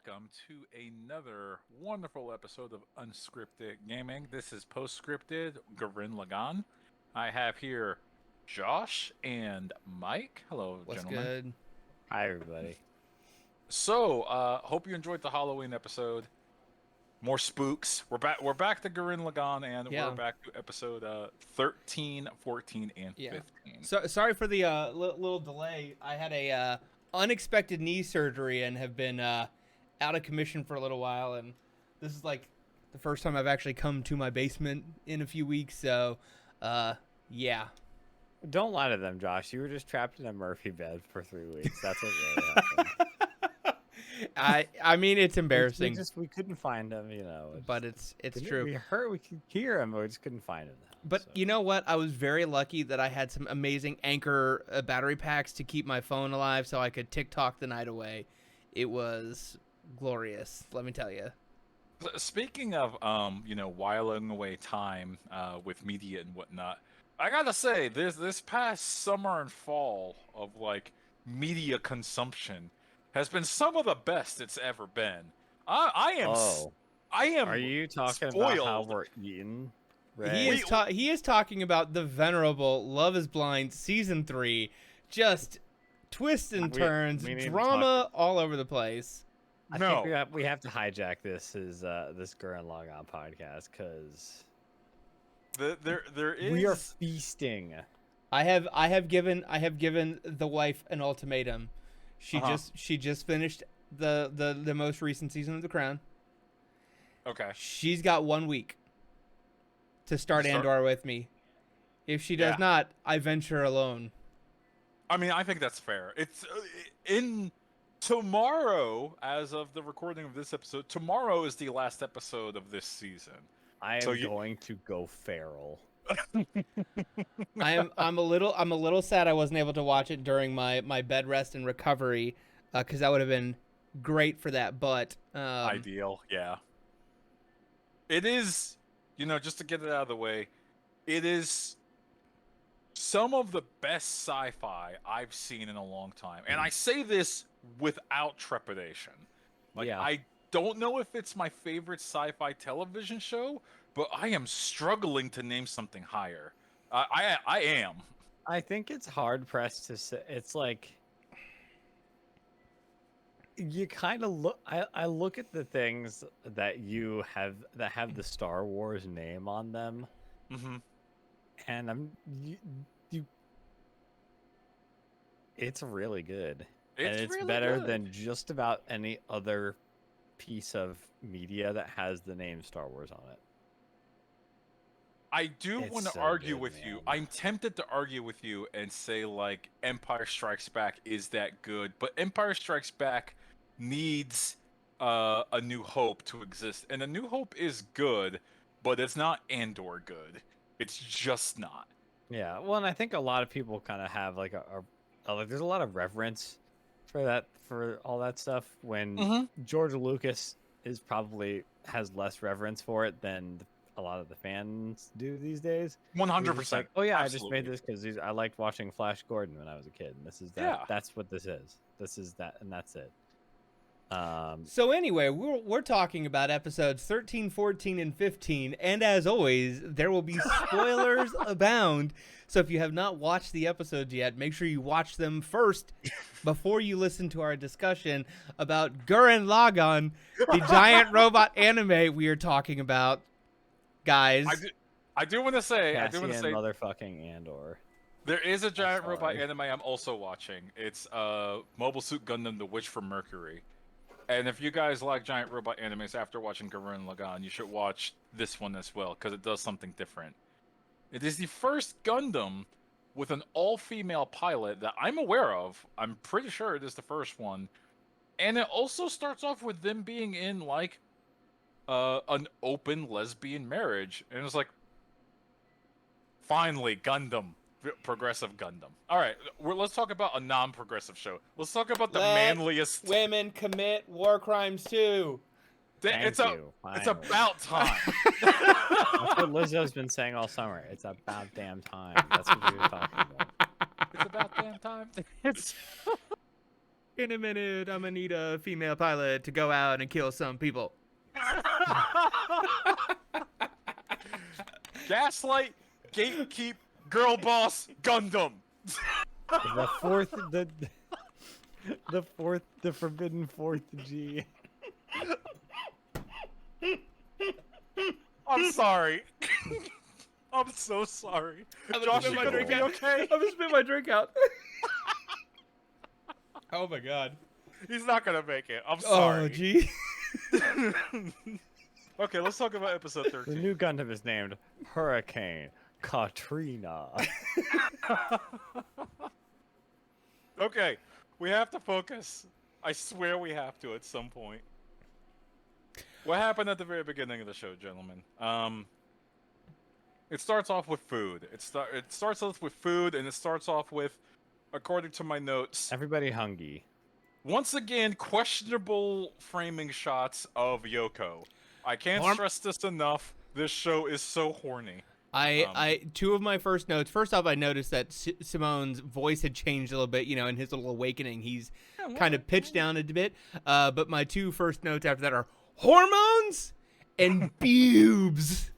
welcome to another wonderful episode of Unscripted Gaming. This is Postscripted Gurren Lagann. I have here Josh and Mike. Hello, What's gentlemen. good? Hi, everybody. So, hope you enjoyed the Halloween episode. More spooks. We're back to Gurren Lagann, and Yeah. we're back to episode 13, 14, and Yeah. 15. So sorry for the little delay. I had a unexpected knee surgery and have been out of commission for a little while, and this is like the first time I've actually come to my basement in a few weeks. So, yeah. Don't lie to them, Josh. You were just trapped in a Murphy bed for 3 weeks. That's what really happened. I mean it's embarrassing, We couldn't find him, but it's true. We could hear him, but we just couldn't find him. But so. you know what? I was very lucky that I had some amazing Anchor battery packs to keep my phone alive so I could TikTok the night away. It was glorious, let me tell you. Speaking of, whiling away time with media and whatnot, I gotta say, this past summer and fall of like media consumption has been some of the best it's ever been. I am. Are you talking spoiled. about how we're eating? Right? He is talking about the venerable Love is Blind season 3, just twists and turns, we need to drama all over the place. I think we have to hijack this Gurren Lagann podcast because there is. we are feasting. I have given the wife an ultimatum. She just finished the most recent season of The Crown. Okay. She's got 1 week to start Andor with me. If she does not, I venture alone. I mean, I think that's fair. It's in tomorrow, as of the recording of this episode. Tomorrow is the last episode of this season. I am going to go feral. I'm a little sad I wasn't able to watch it during my bed rest and recovery, because that would have been great for that. But ideal, yeah. It is, just to get it out of the way, it is some of the best sci-fi I've seen in a long time, and I say this without trepidation. I don't know if it's my favorite sci-fi television show, but I am struggling to name something higher. I am. I think it's hard pressed to say. It's like you kind of look. I look at the things that you have that have the Star Wars name on them, and you. It's really good. It's really better good. than just about any other piece of media that has the name Star Wars on it. I do want to so argue good, with man. you. I'm tempted to argue with you and say, like, Empire Strikes Back is that good, but Empire Strikes Back needs A New Hope to exist. And A New Hope is good, but it's not Andor good. It's just not. Yeah, well, and I think a lot of people kind of have like there's a lot of reverence for all that stuff when George Lucas has less reverence for it than a lot of the fans do these days. 100%. Like, oh yeah, Absolutely. I just made this because I liked watching Flash Gordon when I was a kid, and this is that. Yeah. That's what this is. This is that, and that's it. So anyway, we're talking about episodes 13, 14, and 15, and as always, there will be spoilers abound. So if you have not watched the episodes yet, make sure you watch them first before you listen to our discussion about Gurren Lagann, the giant robot anime we are talking about, guys. I do want to say, Cassian motherfucking Andor. there is a giant robot anime I'm also watching. It's Mobile Suit Gundam: The Witch from Mercury. And if you guys like giant robot animes after watching Gurren Lagann, you should watch this one as well, because it does something different. It is the first Gundam with an all-female pilot that I'm aware of. I'm pretty sure it is the first one. And it also starts off with them being in, like, an open lesbian marriage. And it's like, finally, Gundam. Progressive Gundam. All right, let's talk about a non-progressive show. Let's talk about the manliest. Women commit war crimes too. It's about time. That's what Lizzo's been saying all summer. It's about damn time. That's what we were talking about. It's about damn time. In a minute, I'm gonna need a female pilot to go out and kill some people. Gaslight, gatekeep, girl boss, Gundam. The forbidden fourth G. I'm sorry. I'm so sorry. Josh, you gonna be okay? I'm gonna spit my drink out. Oh my god. He's not gonna make it. I'm sorry. Oh gee. Okay, let's talk about episode 13. The new Gundam is named Hurricane Katrina. Okay, we have to focus. I swear we have to at some point. What happened at the very beginning of the show, gentlemen? It starts off with food. It starts off with food, and it starts off with, according to my notes, Everybody hungry. once again, questionable framing shots of Yoko. I can't stress this enough. This show is so horny. Two of my first notes. First off, I noticed that Simone's voice had changed a little bit. You know, in his little awakening, he's kind of pitched down a bit. But my two first notes after that are hormones and bubes.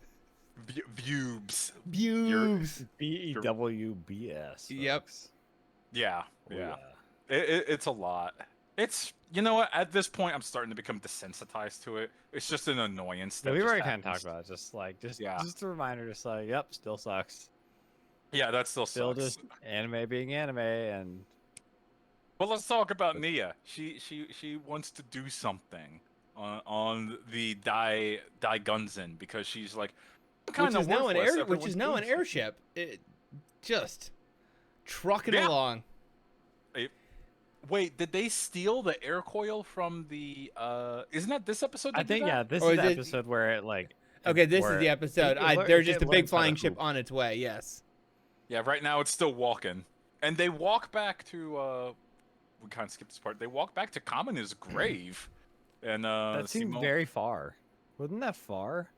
Bubes. Bubes. BEWBS. Yep. Yeah. Oh, Yeah. It's a lot. It's, you know what? At this point, I'm starting to become desensitized to it. It's just an annoyance. That We just already kind of happens. talked about it. Just a reminder. Just like, yep, still sucks. Yeah, that still Still sucks. just anime being anime, and But let's talk about Nia. She wants to do something on the Dai Gunzen because she's like, Which is now an airship. It just trucking along. Wait, did they steal the air coil from the? Isn't that this episode? I think that? this Or is the is it- episode where it like. Okay, this where is the episode. it There's just a learns big how to flying ship hoop. on its way. Yes. Yeah, right now it's still walking, and they walk back to. We kind of skipped this part. They walk back to Kamenu's grave, and That seemed Simone- very far. Wasn't that far?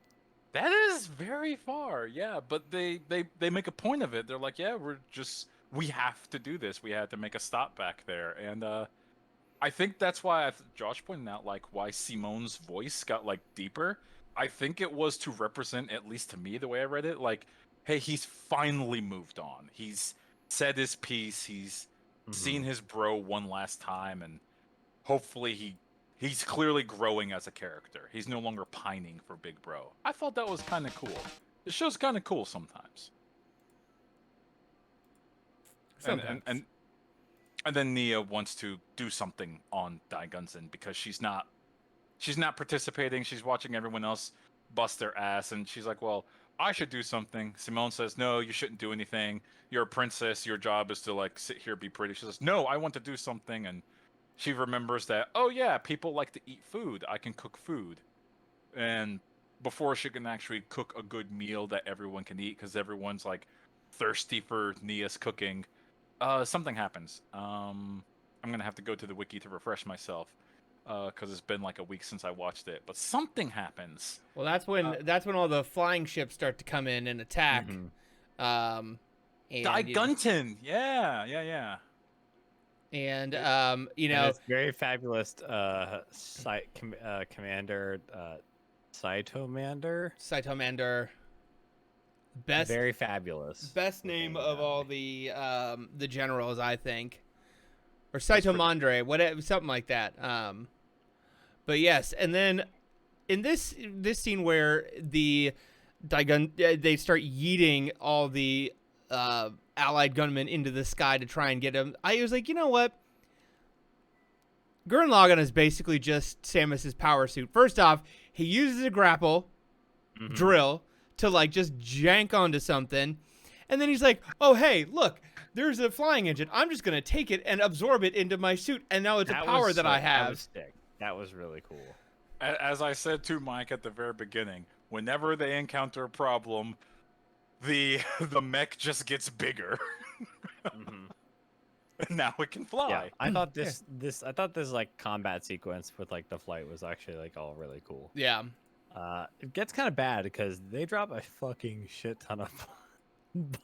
That is very far, yeah. But they make a point of it. They're like, yeah, we have to do this. We had to make a stop back there, and I think that's why Josh pointed out like why Simone's voice got like deeper. I think it was to represent, at least to me, the way I read it, like, hey, he's finally moved on. He's said his piece. He's seen his bro one last time, and hopefully he's clearly growing as a character. He's no longer pining for Big Bro. I thought that was kind of cool. The show's kind of cool sometimes. And then Nia wants to do something on Dai Gunzen because she's not participating. She's watching everyone else bust their ass, and she's like, well, I should do something. Simone says, no, you shouldn't do anything. You're a princess. Your job is to like sit here, be pretty. She says, no, I want to do something. And she remembers that, oh yeah, people like to eat food. I can cook food. And before she can actually cook a good meal that everyone can eat, because everyone's like thirsty for Nia's cooking, something happens. I'm gonna have to go to the wiki to refresh myself, because it's been like a week since I watched it. But something happens. Well, that's when all the flying ships start to come in and attack. And, Dai Gunten, yeah. And And it's very fabulous. Commander Saitomander. Best Very fabulous. Best name of all the generals, I think, or Saitomandre, whatever, something like that. But yes, and then in this scene where the they start yeeting all the allied gunmen into the sky to try and get him, I was like, you know what? Gurren Lagann is basically just Samus's power suit. First off, he uses a grapple drill to like just jank onto something, and then he's like, oh hey, look, there's a flying engine. I'm just gonna take it and absorb it into my suit, and now it's a power that I have. That was really cool. As I said to Mike at the very beginning, whenever they encounter a problem, the mech just gets bigger. And now it can fly. Yeah, I thought this like combat sequence with like the flight was actually like all really cool. Yeah. It gets kind of bad because they drop a fucking shit ton of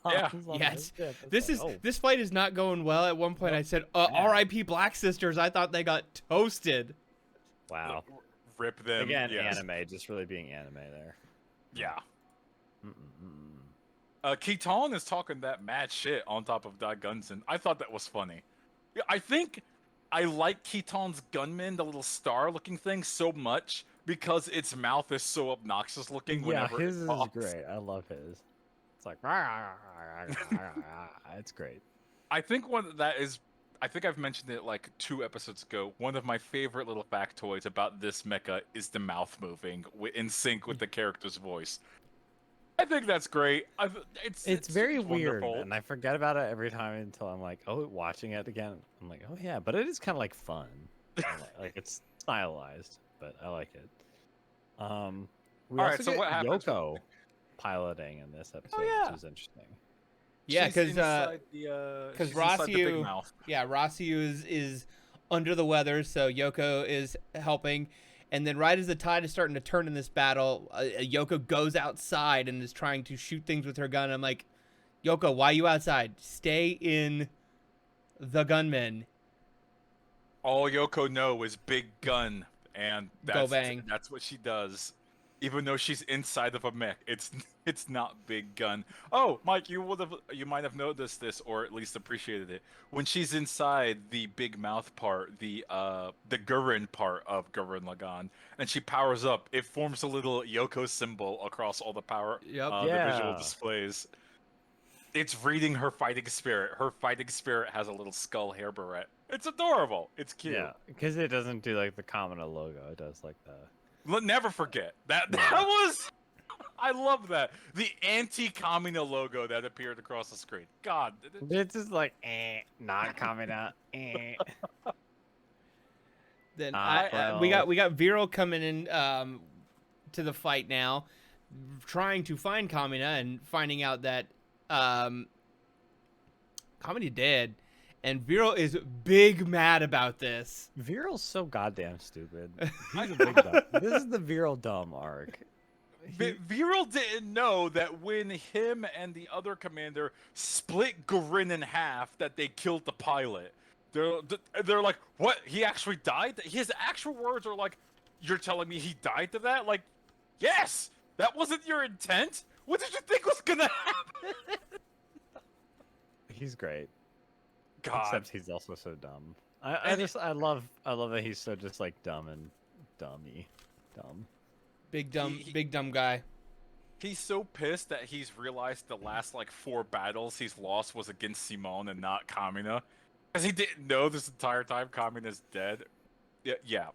Yeah. bombs on Yes. the ship. It's like, This fight is not going well. At one point, I said, Yeah. "R.I.P. Black Sisters." I thought they got toasted. wow. Rip them. Again, yes. anime, just really being anime there. Yeah. Mm-mm-mm. Keaton is talking that mad shit on top of that Gunson. I thought that was funny. Yeah, I think I like Keaton's gunman, the little star-looking thing, so much because its mouth is so obnoxious looking. Yeah, Whenever his it is talks. great. I love his. It's like, it's great. I think I think I've mentioned it like 2 episodes ago. One of my favorite little factoids about this mecha is the mouth moving in sync with the character's voice. I think that's great. It's very weird, wonderful. and I forget about it every time until I'm like, oh, watching it again. I'm like, oh yeah, but it is kind of like fun. Like it's stylized, but I like it. We All right, also so get what happens Yoko piloting in this episode, yeah. which is interesting. Yeah, She's because inside the big Rossiu, mouth. yeah, Rossiu is under the weather, so Yoko is helping. And then right as the tide is starting to turn in this battle, Yoko goes outside and is trying to shoot things with her gun. I'm like, Yoko, why are you outside? Stay in the gunman. All Yoko know is big gun, and Go bang. that's what she does. Even though she's inside of a mech, it's not big gun. Oh, Mike, you might have noticed this, or at least appreciated it. When she's inside the big mouth part, the Gurren part of Gurren Lagann, and she powers up, it forms a little Yoko symbol across all the Yep. the visual Yeah. displays. It's reading her fighting spirit. Her fighting spirit has a little skull hair barrette. It's adorable. It's cute. Yeah, because it doesn't do like the Kamina logo. It does like the. Never forget that. Yeah. That was. I love that. The anti-Kamina logo that appeared across the screen. God. It's just like, not Kamina. Then well. we got Viral coming in to the fight now, trying to find Kamina and finding out that Kamina dead, and Viral is big mad about this. Viral's so goddamn stupid. He's a big dumb. This is the Viral dumb arc. Viral didn't know that when him and the other commander split Gurren in half, that they killed the pilot. They're like, what? He actually died? His actual words are like, you're telling me he died to that? Like, yes! That wasn't your intent? What did you think was gonna happen? He's great. God. Except he's also so dumb. I love that he's so just like dumb and dumb. Big dumb guy. He's so pissed that he's realized the last like 4 battles he's lost was against Simone and not Kamina. Because he didn't know this entire time Kamina's dead. Yeah.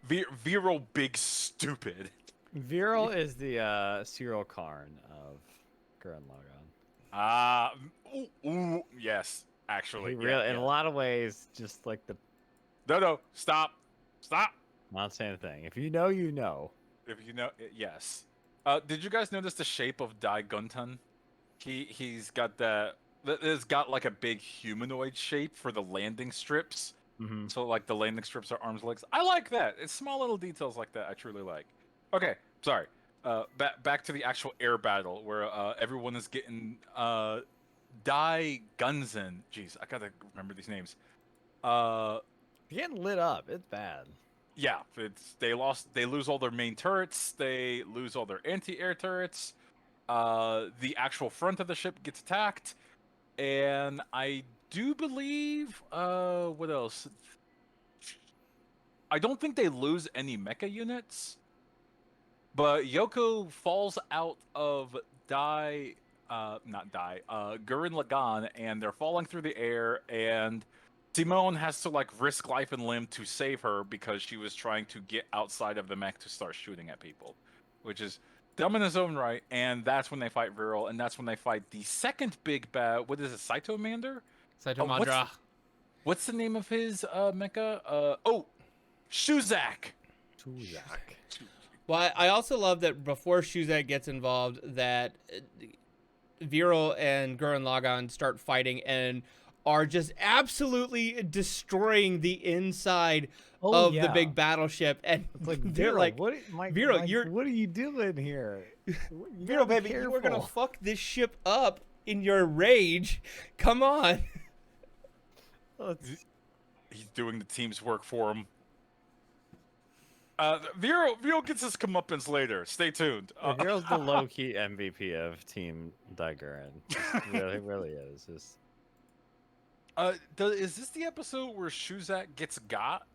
Viral big stupid. Viral is the Cyril Karn of Gurren Lagann. Ooh, yes, actually. He really, in a lot of ways, just like the. No, stop. Not saying a thing. If you know, you know. If you know, yes. Did you guys notice the shape of Dai Guntan? He's got that. It's got like a big humanoid shape for the landing strips. Mm-hmm. So like the landing strips are arms, legs. I like that. It's small little details like that I truly like. Okay, sorry. Back to the actual air battle where everyone is getting Dai Gunzen. Jeez, I gotta remember these names. You're getting lit up. It's bad. Yeah, they lose all their main turrets. They lose all their anti-air turrets. The actual front of the ship gets attacked, and I do believe what else? I don't think they lose any mecha units, but Yoko falls out of Gurren Lagann, and they're falling through the air, and Simone has to like risk life and limb to save her because she was trying to get outside of the mech to start shooting at people, which is dumb in its own right. And that's when they fight Viral, and that's when they fight the second big bad. What is it, Saito Mander? Saito Mandra. What's the name of his mecha? Shuzak. Well, I also love that before Shuzak gets involved, that Viral and Gurren Lagann start fighting and are just absolutely destroying the inside of the big battleship, and It's like they're Viral, like, what, Viral, what are you doing here? Vero, baby, you were gonna fuck this ship up in your rage. Come on. He's doing the team's work for him. Vero gets his comeuppance later. Stay tuned. Vero's the low-key MVP of Team Gurren. Really is. Just... is this the episode where Shuzak gets got?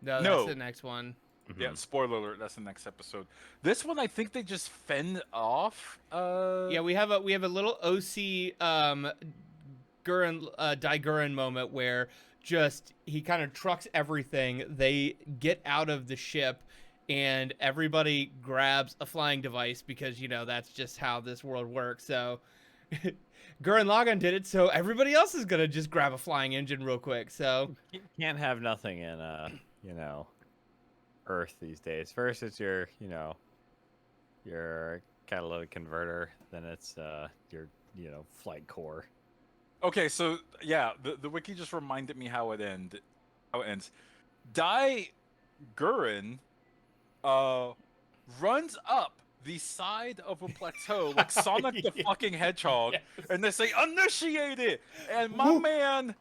No, that's the next one. Yeah, spoiler alert. That's the next episode. This one, I think they just fend off. Yeah, we have a little OC Gurren moment where just he kind of trucks everything. They get out of the ship, and everybody grabs a flying device because that's just how this world works. So Gurren Lagann did it, so everybody else is gonna just grab a flying engine real quick. So you can't have nothing in Earth these days. First, it's your catalytic converter. Then it's your flight core. Okay, so yeah, the wiki just reminded me how it ends. Gurren runs up the side of a plateau like Sonic the fucking Hedgehog, and they say initiate it, and my man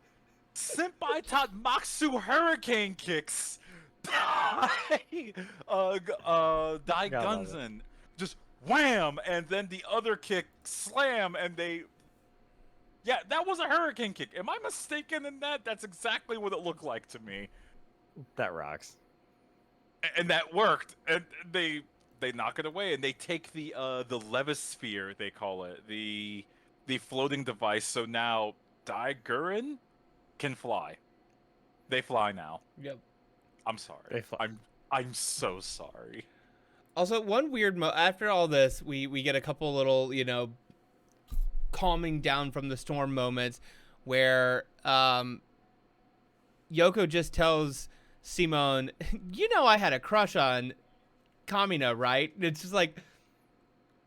Senpai Tatmaksu hurricane kicks Dai Gunzen, just wham, and then the other kick slam, and they. Yeah, that was a hurricane kick. Am I mistaken in that? That's exactly what it looked like to me. That rocks. And that worked. And they knock it away, and they take the Levisphere, they call it, the floating device. So now Dai Gurren can fly. They fly now. Yep. I'm sorry. They fly. I'm so sorry. Also, one weird after all this, we get a couple little calming down from the storm moments where Yoko just tells Simone, I had a crush on Kamina, right? And it's just like,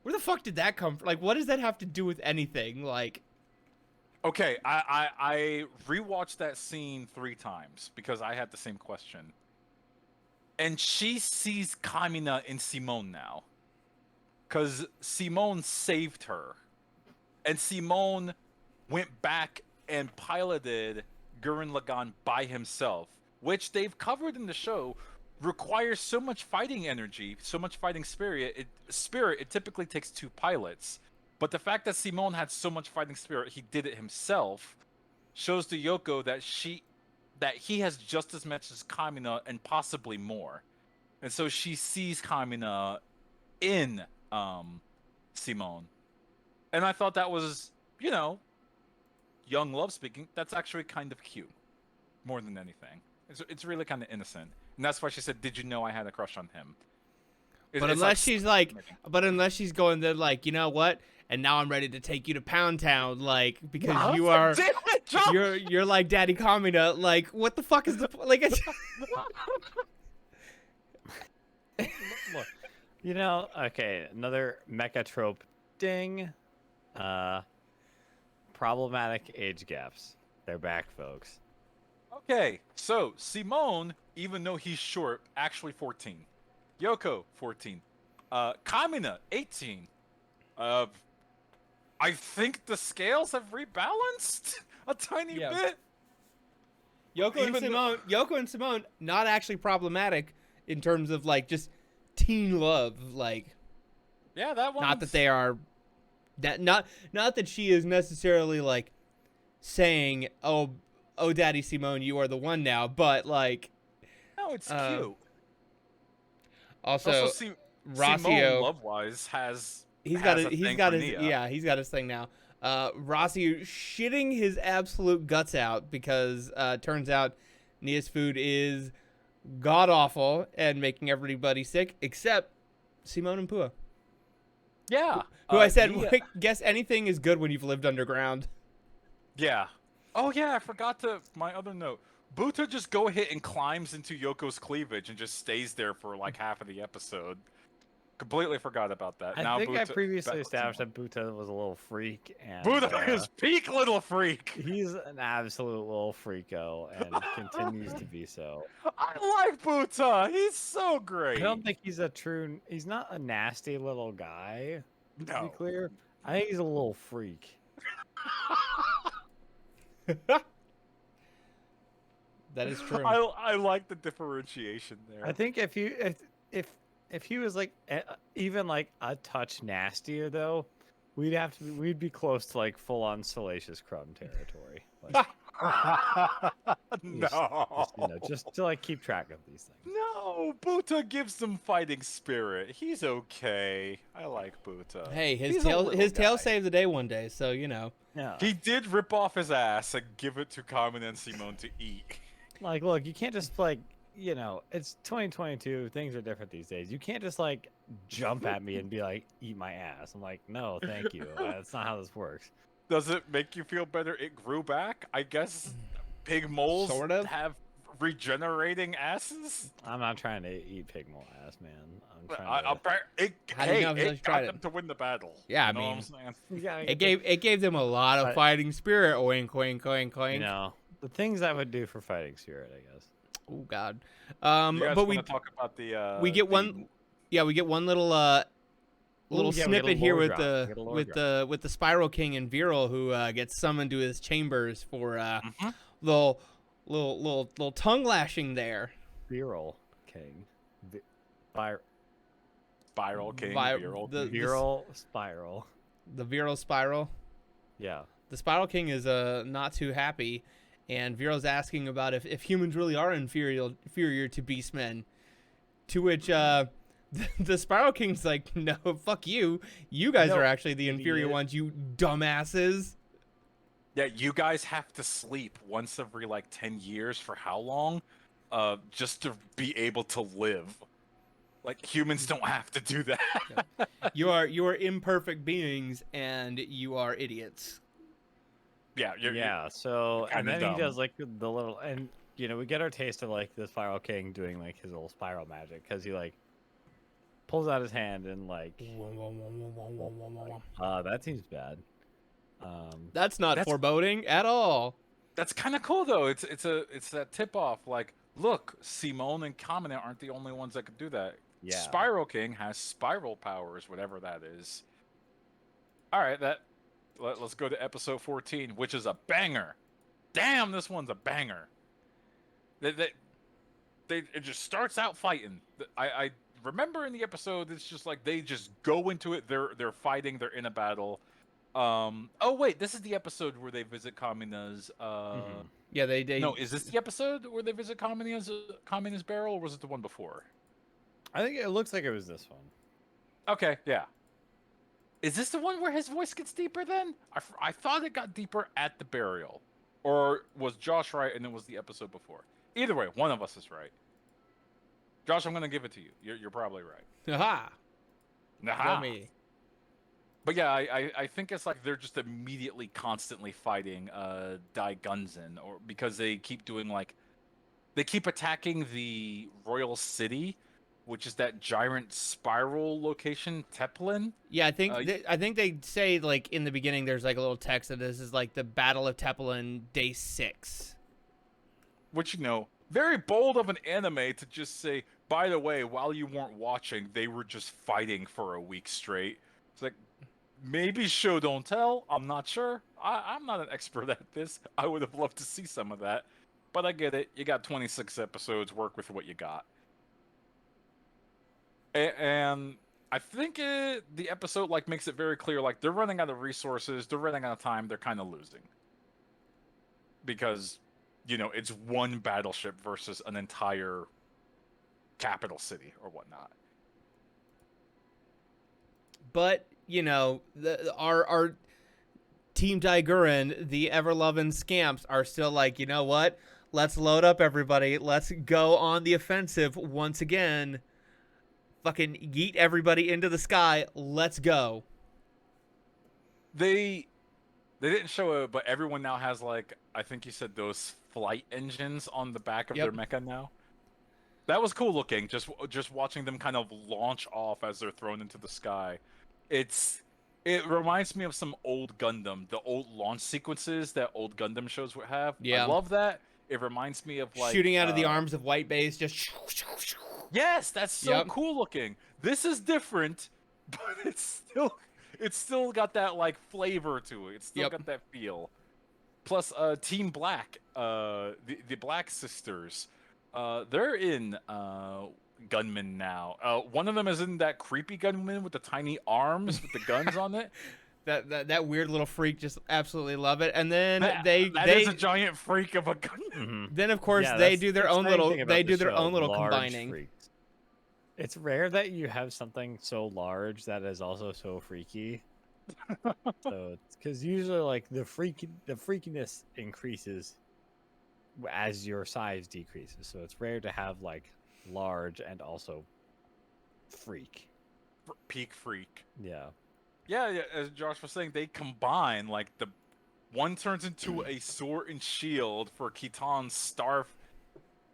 where the fuck did that come from? Like, what does that have to do with anything? Like, okay, I rewatched that scene 3 times because I had the same question. And she sees Kamina in Simone now. Because Simone saved her. And Simone went back and piloted Gurren Lagann by himself, which they've covered in the show, requires so much fighting energy, so much fighting spirit. It typically takes 2 pilots. But the fact that Simone had so much fighting spirit, he did it himself, shows to Yoko that he has just as much as Kamina and possibly more. And so she sees Kamina in Simone. And I thought that was, young love speaking. That's actually kind of cute, more than anything. It's really kind of innocent, and that's why she said, "Did you know I had a crush on him?" But unless she's going there, like, you know what? And now I'm ready to take you to Pound Town, like, because you are, you're like Daddy Kamina. Like, what the fuck is the like? Look, okay, another mecha trope. Ding. Problematic age gaps. They're back, folks. Okay, so Simone, even though he's short, actually 14. Yoko, 14. Kamina, 18. I think the scales have rebalanced a tiny bit. Yoko and Simone, not actually problematic in terms of like just teen love. Like, yeah, that one. Not that they are. Not that she is necessarily like saying, "Oh, Daddy Simone, you are the one now," but like, no, it's cute. Also Rossio, Simone, love-wise, he's got his thing now. Rossio shitting his absolute guts out because turns out Nia's food is god awful and making everybody sick except Simone and Pua. Yeah. Who I said, guess anything is good when you've lived underground. Yeah. Oh, yeah, I forgot my other note. Buta just go ahead and climbs into Yoko's cleavage and just stays there for like half of the episode. Completely forgot about that. I think I previously established that Buta was a little freak. And Buta is peak little freak. He's an absolute little freako and continues to be so. I like Buta. He's so great. I don't think he's not a nasty little guy, To No. be clear, I think he's a little freak. That is true. I like the differentiation there. I think if he was like even like a touch nastier though, we'd be close to like full on Salacious Crumb territory. Like, No. just to like keep track of these things. No, Buta gives them fighting spirit. He's okay. I like Buta. Hey, his He's a tail little guy. saved the day one day, so you know. Yeah. He did rip off his ass and give it to Carmen and Simone to eat. Like, look, you can't just like, it's 2022. Things are different these days. You can't just like jump at me and be like, "Eat my ass." I'm like, no, thank you. That's not how this works. Does it make you feel better? It grew back? I guess pig moles Sort of. have regenerating asses? I'm not trying to eat pig mole ass, man. I'm trying How do you know if you it tried got them it? to win the battle. Yeah, You I know what mean, I'm saying? You gotta It get gave them a lot of But- fighting spirit. Oink, oink, oink, oink. the things I would do for fighting spirit, I guess. Oh God. You guys But we want to talk about the we get one. Yeah, we get one little yeah, we get a snippet here lore with drop. the We get a lore with drop. the Spiral King and Viral, who gets summoned to his chambers for Mhm. little tongue lashing there. Viral King. Spiral King, Vi- Viral the- King. Viral Spiral. The Viral Spiral. Yeah. The Spiral King is not too happy, and Viral's asking about if humans really are inferior to beastmen. To which the Spiral King's like, no, fuck you. You guys No, are actually the inferior idiot. ones, you dumbasses. Yeah, you guys have to sleep once every like 10 years for how long? Just to be able to live. Like humans don't have to do that. You are imperfect beings, and you are idiots. Yeah, Yeah, so and kinda then he does dumb. like the little and we get our taste of like the Spiral King doing like his little spiral magic because he like pulls out his hand and like that seems bad. That's not That's- foreboding at all. That's kind of cool though. It's that tip off. Like, look, Simone and Kamina aren't the only ones that could do that. Yeah. Spiral King has spiral powers, whatever that is. All right, let's go to episode 14, which is a banger. Damn, this one's a banger. It just starts out fighting. I remember in the episode, it's just like they just go into it. They're fighting. They're in a battle. Oh wait, this is the episode where they visit Kamina's. Yeah, they No, is this the episode where they visit Kamina's barrel, or was it the one before? I think it looks like it was this one. Okay, yeah. Is this the one where his voice gets deeper then? I thought it got deeper at the burial. Or was Josh right and it was the episode before? Either way, one of us is right. Josh, I'm going to give it to you. You're probably right. Aha. Nah. Go me. But yeah, I think it's like they're just immediately constantly fighting Dai Gunzen, or because they keep doing like they keep attacking the royal city, which is that giant spiral location, Teplin. Yeah, I think they say like in the beginning there's like a little text that this is like the Battle of Tepelin Day 6. Which, very bold of an anime to just say, by the way, while you weren't watching, they were just fighting for a week straight. It's like, maybe show don't tell. I'm not sure. I'm not an expert at this. I would have loved to see some of that. But I get it. You got 26 episodes. Work with what you got. And I think the episode makes it very clear, they're running out of resources, they're running out of time, they're kind of losing. Because, it's one battleship versus an entire capital city or whatnot. But, our Team Daiguren, the ever-loving scamps, are still like, you know what? Let's load up, everybody. Let's go on the offensive once again. Fucking yeet everybody into the sky. Let's go. They didn't show it, but everyone now has I think you said those flight engines on the back of their mecha now. That was cool looking. Just watching them kind of launch off as they're thrown into the sky. It reminds me of some old Gundam, the old launch sequences that old Gundam shows would have. Yeah. I love that. It reminds me of shooting out of the arms of White Base, just. Yes, that's so cool looking. This is different, but it's it's still got that like flavor to it. It's still Yep. got that feel. Plus, Team Black, the Black Sisters, they're in Gunman now. One of them is in that creepy gunman with the tiny arms with the guns on it. That weird little freak, just absolutely love it. And then That they is a giant freak of a gunman. Mm-hmm. then of course Yeah, they that's do their the own exciting little thing about the show, large combining. freaks. It's rare that you have something so large that is also so freaky. So, because usually like the freakiness increases as your size decreases. So it's rare to have like large and also freak. Peak freak. Yeah. Yeah, as Josh was saying, they combine, like, the one turns into a sword and shield for Kitan's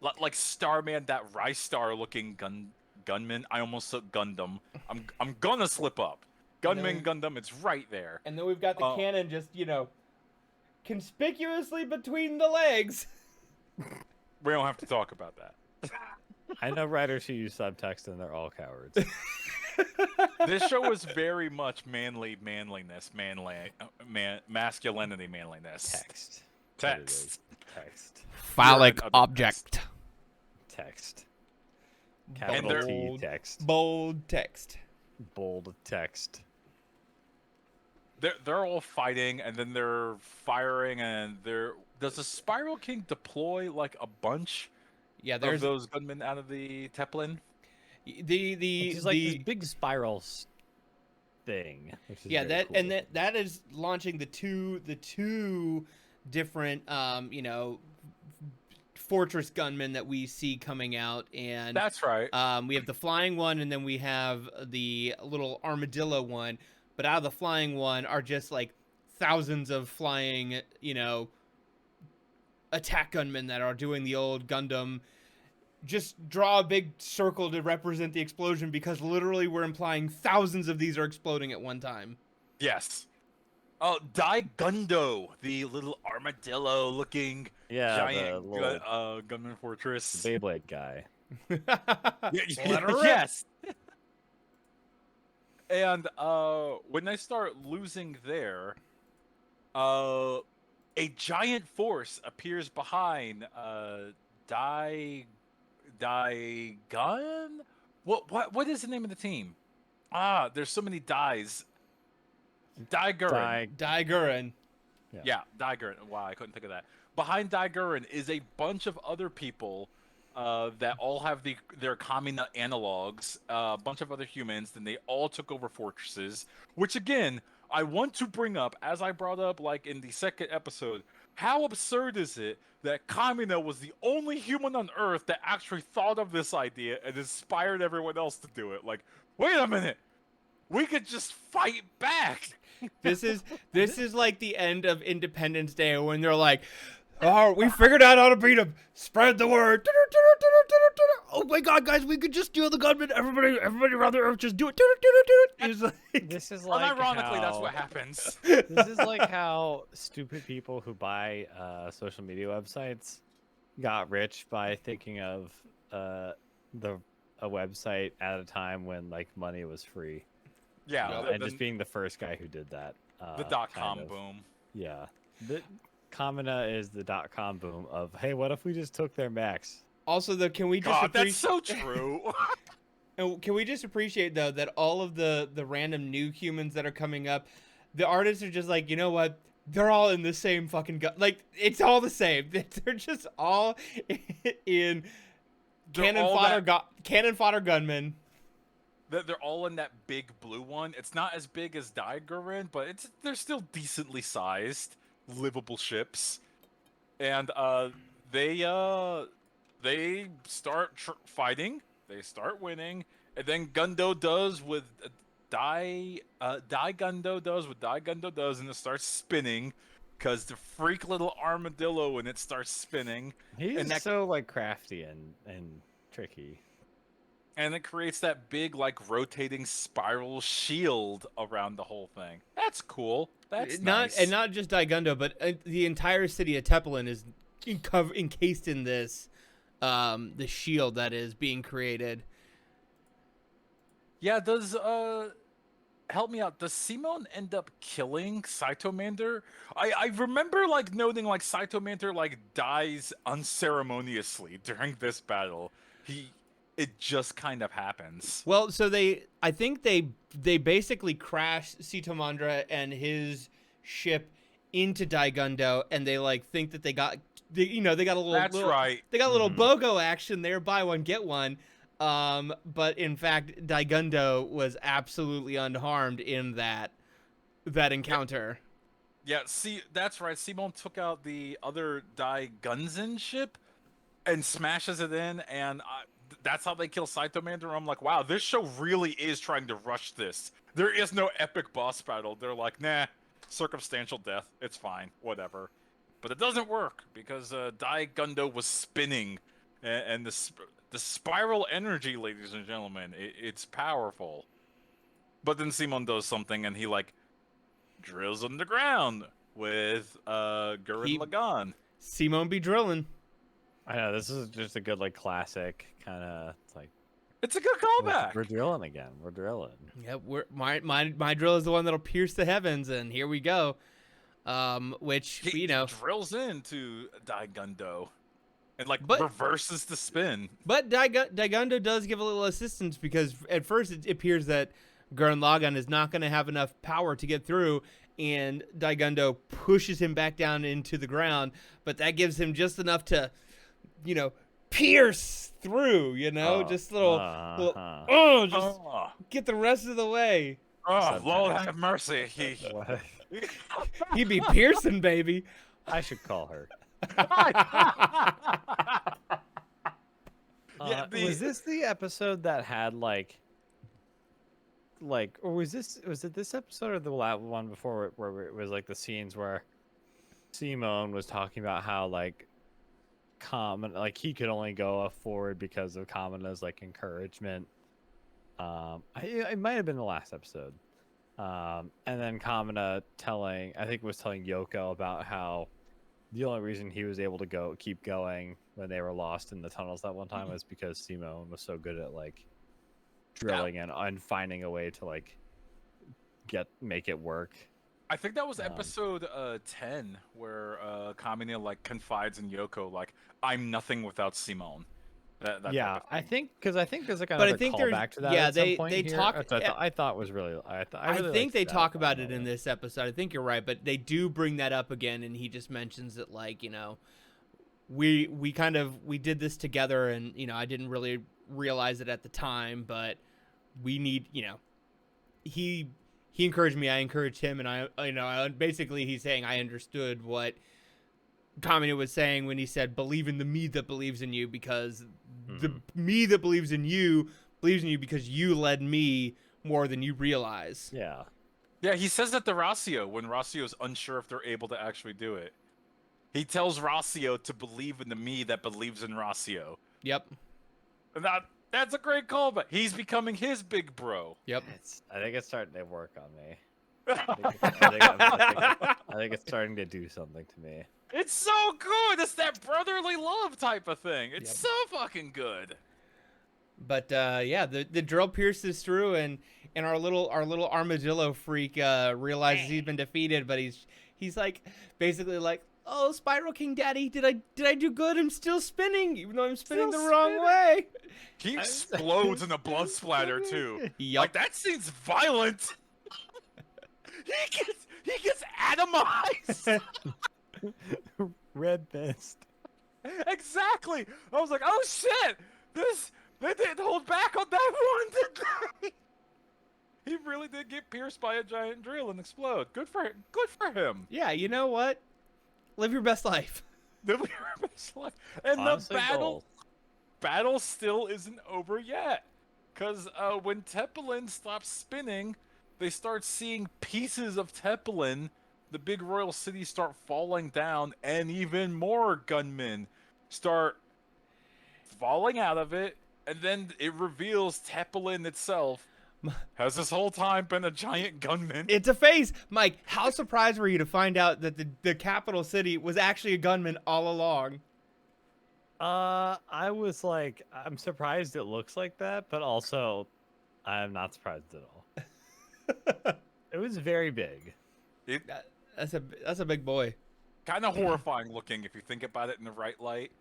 like Starman, that Rice Star looking gunman. I almost said Gundam. I'm gonna slip up. Gunman Gundam, it's right there. And then we've got the cannon just, conspicuously between the legs. We don't have to talk about that. I know writers who use subtext and they're all cowards. This show is very much masculinity, manliness. Text. Phallic You're an object. Text. And Capital T text. Bold text. Bold text. They're all fighting, and then they're firing, and does the Spiral King deploy like a bunch of those gunmen out of the Teplin? It's like this big spiral thing. Yeah, very cool. that is launching the two different fortress gunmen that we see coming out, and That's right. we have the flying one, and then we have the little armadillo one. But out of the flying one are just like thousands of flying, attack gunmen that are doing the old Gundam. Just draw a big circle to represent the explosion, because literally we're implying thousands of these are exploding at one time. Yes. Oh, Gundo, the little armadillo-looking giant gunman fortress. The Beyblade guy. Yes. And when they start losing there, a giant force appears behind Gun? What is the name of the team? There's so many dies. Gurren. Yeah, Gurren. Wow, I couldn't think of that. Behind Gurren is a bunch of other people that all have their Kamina analogs, a bunch of other humans, then they all took over fortresses, which again, I want to bring up, as I brought up like in the second episode, how absurd is it that Kamina was the only human on Earth that actually thought of this idea and inspired everyone else to do it? Like, wait a minute, we could just fight back. This is like the end of Independence Day when they're like, "Oh, we figured out how to beat him. Spread the word. Oh my God, guys, we could just steal the gunman. Everybody around the Earth, just do it." This is like Unironically, that's what happens. This is like how stupid people who buy social media websites got rich by thinking of a website at a time when like money was free. Yeah, and just being the first guy who did that. The .com boom. Yeah. Kamina is the .com boom of, hey, what if we just took their max? Also, though, can we just God, that's so true. And can we just appreciate, though, that all of the random new humans that are coming up, the artists are just like, you know what? They're all in the same fucking gun. Like, it's all the same. They're just all in cannon fodder gunmen. They're all in that big blue one. It's not as big as Gurren, but they're still decently sized, livable ships. And they start fighting. They start winning, and then Gundo does with Gundo does, and it starts spinning, because the freak little armadillo in it starts spinning. He's so like crafty and tricky. And it creates that big, like, rotating spiral shield around the whole thing. That's cool. That's nice. And not just Gundo, but the entire city of Teplin is encased in this, the shield that is being created. Yeah, does help me out. Does Simon end up killing Saitomander? I remember like noting like Saitomander like dies unceremoniously during this battle. It just kind of happens. Well, so I think they basically crashed Sitomandra and his ship into Daigundo, and they like think that they got they got a little right. they got a little BOGO action there, buy one get one. But in fact, Daigundo was absolutely unharmed in that encounter. Yeah, see, that's right. Simon took out the other Daigunzen ship and smashes it in, and that's how they kill Saitomander. I'm like, wow, this show really is trying to rush this. There is no epic boss battle. They're like, nah, circumstantial death. It's fine, whatever. But it doesn't work because Daigundo was spinning, and the spiral energy, ladies and gentlemen, it's powerful. But then Simon does something, and he like drills underground with Gurren Lagann. Simon be drilling. I know, this is just a good like classic kind of like. It's a good callback. We're drilling again. We're drilling. Yep, my drill is the one that'll pierce the heavens, and here we go. Which he drills into Daigundo and like but, reverses the spin. But Daigundo does give a little assistance because at first it appears that Gurren Lagann is not going to have enough power to get through, and Daigundo pushes him back down into the ground, but that gives him just enough to, pierce through, just little get the rest of the way. Oh, Lord have mercy. He be piercing, baby. I should call her. Was this the episode that had or was it this episode or the one before where it was like the scenes where Simon was talking about how like he could only go forward because of Kamina's like encouragement. It might have been the last episode. And then Kamina was telling Yoko about how the only reason he was able to keep going when they were lost in the tunnels that one time was because Simon was so good at like drilling and finding a way to like make it work. I think that was episode 10 where Kamina like confides in Yoko like, I'm nothing without Simon. That I think there's like another callback to that. Yeah, they talk. I thought was really. I think they talk about it in this episode. I think you're right, but they do bring that up again, and he just mentions that like we did this together, and I didn't really realize it at the time, but we need he encouraged me, I encouraged him, and I basically he's saying I understood what Kamina was saying when he said believe in the me that believes in you, because the me that believes in you because you led me more than you realize. Yeah, he says that to Rossio when Rossio's unsure if they're able to actually do it. He tells Rossio to believe in the me that believes in Rossio. Yep. And that's a great callback. He's becoming his big bro. Yep. I think it's starting to work on me. I think it's starting to do something to me. It's so good. It's that brotherly love type of thing. It's so fucking good. But the drill pierces through, and our little armadillo freak realizes he's been defeated, but he's like basically like, oh, Spiral King Daddy, did I do good? I'm still spinning, even though I'm spinning the wrong way. He explodes in a blood splatter too. Yep. Like that scene's violent. he gets atomized. Red Fist. Exactly. I was like, oh shit! They didn't hold back on that one, did they? He really did get pierced by a giant drill and explode. Good for him. Yeah, you know what? Live your best life. Live your best life. And honestly, the battle still isn't over yet. Because when Tepelin stops spinning, they start seeing pieces of Tepelin, the big royal city, start falling down, and even more gunmen start falling out of it, and then it reveals Tepelin itself has this whole time been a giant gunman. It's a phase. Mike, how surprised were you to find out that the capital city was actually a gunman all along? I was like, I'm surprised it looks like that, but also I'm not surprised at all. It was very big. That's a big boy. Kind of horrifying looking if you think about it in the right light.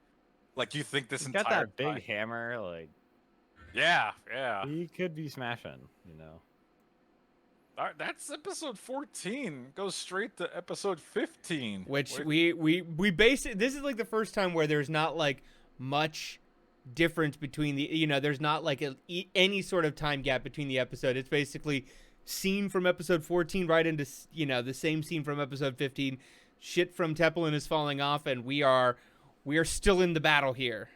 Like you think this He's entire got that big time. hammer, like Yeah. he could be smashing, you know. All right, that's episode 14. Goes straight to episode 15. Which we basically, this is like the first time where there's not like much difference between the, there's not like any sort of time gap between the episode. It's basically scene from episode 14 right into, the same scene from episode 15. Shit from Tepelin is falling off, and we are still in the battle here.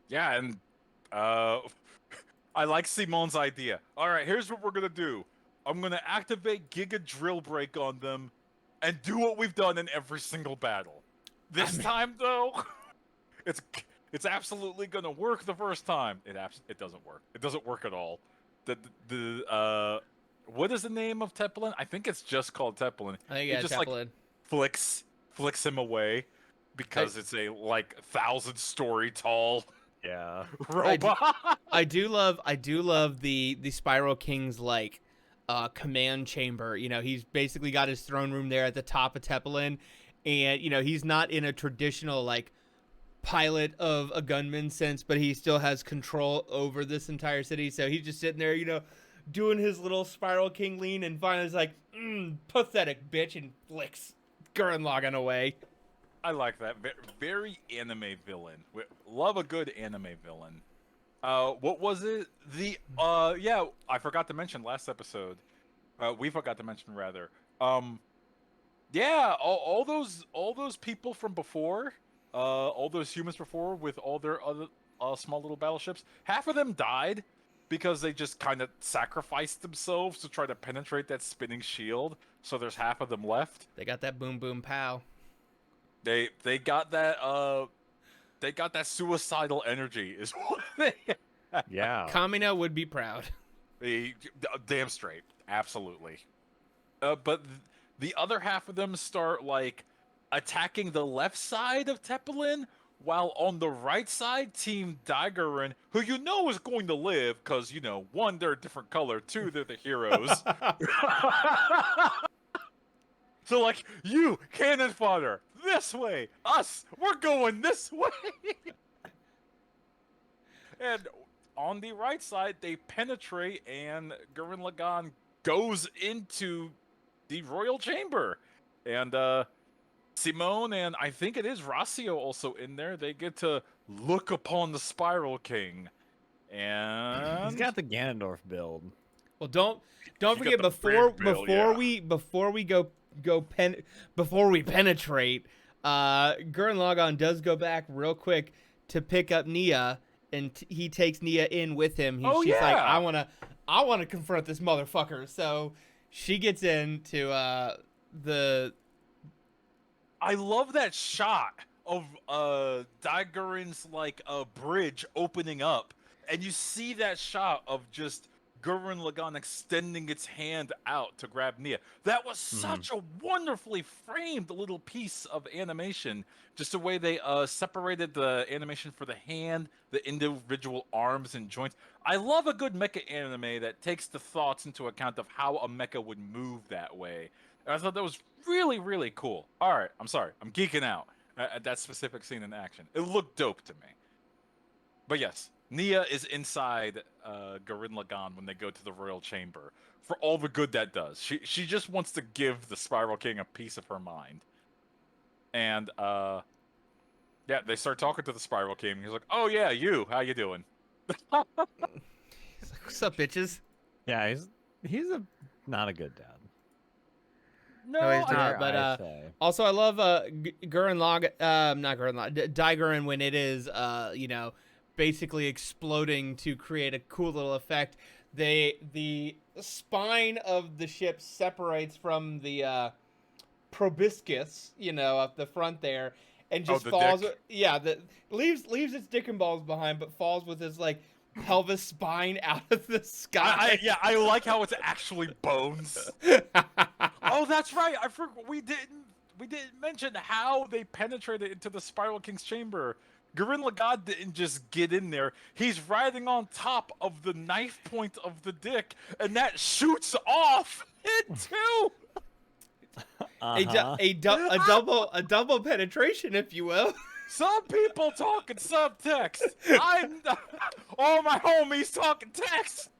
Yeah, and I like Simon's idea. All right, here's what we're gonna do. I'm gonna activate Giga Drill Break on them, and do what we've done in every single battle. This time, though, it's absolutely gonna work. The first time, it doesn't work. It doesn't work at all. What is the name of Tepelin? I think it's just called Tepelin. I think it's Tepelin. Like flicks him away because it's a 1,000-story tall robot. I do love the Spiral King's command chamber. He's basically got his throne room there at the top of Tepelin, and he's not in a traditional pilot of a gunman sense, but he still has control over this entire city. So he's just sitting there, doing his little Spiral King lean, and finally is like, pathetic bitch, and flicks Gurren Lagann away. I like that. Very anime villain. Love a good anime villain. What was it? I forgot to mention last episode. We forgot to mention rather. All those people from before, all those humans before with all their other small little battleships, half of them died because they just kind of sacrificed themselves to try to penetrate that spinning shield. So there's half of them left. They got that boom boom pow. They got that suicidal energy is what they. Yeah. Kamina would be proud. Damn straight, absolutely. But the other half of them start attacking the left side of Tepelin, while on the right side, Team Daigerin, who is going to live, because, one, they're a different color, two, they're the heroes. So, you, cannon fodder, this way, us, we're going this way. And on the right side, they penetrate, and Gurren Lagann goes into the royal chamber. And, Simone and I think it is Rossio also in there. They get to look upon the Spiral King, and he's got the Ganondorf build. Well, don't forget before we penetrate, Gurren Lagann does go back real quick to pick up Nia, and he takes Nia in with him. She's like, I wanna confront this motherfucker. So she gets into the. I love that shot of Daigeren's bridge opening up, and you see that shot of just Gurren Lagann extending its hand out to grab Nia. That was such a wonderfully framed little piece of animation. Just the way they separated the animation for the hand, the individual arms and joints. I love a good mecha anime that takes the thoughts into account of how a mecha would move that way. And I thought that was really, really cool. All right, I'm sorry. I'm geeking out at that specific scene in action. It looked dope to me. But yes, Nia is inside Gurren Lagann when they go to the royal chamber for all the good that does. She just wants to give the Spiral King a piece of her mind. And they start talking to the Spiral King. He's like, "Oh yeah, you. How you doing?" He's like, "What's up, bitches?" Yeah, he's not a good dad. No, he's not. But also, I love Gurren Lagann, not Gurren Lagann, Daigerin when it is basically exploding to create a cool little effect. The spine of the ship separates from the proboscis, up the front there, and just falls. Dick. Leaves its dick and balls behind, but falls with his pelvis spine out of the sky. I like how it's actually bones. Oh, that's right. I forgot we didn't mention how they penetrated into the Spiral King's chamber. Gurren Lagann didn't just get in there. He's riding on top of the knife point of the dick, and that shoots off it too. A double penetration, if you will. Some people talking subtext. All my homies talking text.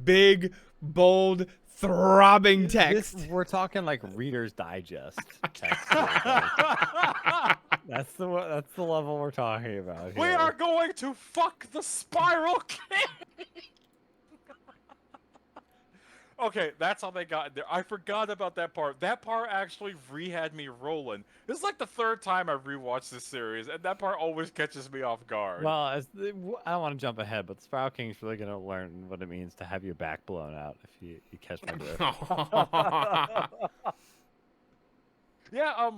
Big, bold, throbbing text. We're talking like Reader's Digest text. That's the level we're talking about here. We are going to fuck the Spiral King. Okay, that's how they got in there. I forgot about that part. That part actually had me rolling. This is like the third time I rewatched this series, and that part always catches me off guard. Well, I don't want to jump ahead, but the Spiral King's really going to learn what it means to have your back blown out if you catch my drift. Yeah,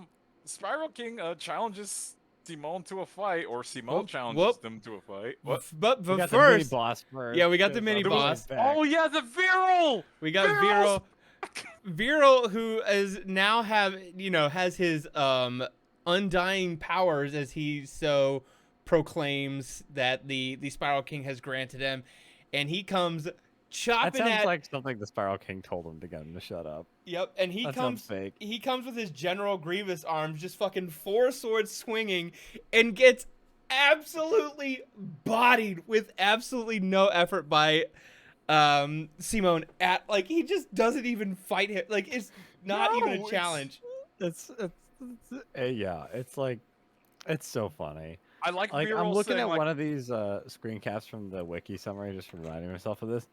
Spiral King challenges Simone to a fight, or Simone challenges them to a fight. What? But We got first, the mini boss first. yeah, we got the mini boss. Oh yeah, the Viral. We got Viral. Viral, who is now has his undying powers, as he so proclaims that the Spiral King has granted him, and he comes chopping that sounds like something the Spiral King told him to get him to shut up. Yep, and he comes fake. He comes with his General Grievous arms, just fucking 4 swords swinging, and gets absolutely bodied with absolutely no effort by Simone. He just doesn't even fight him. Like, it's not even a challenge. It's so funny. I like I'm looking at one of these screen caps from the wiki summary, just reminding myself of this.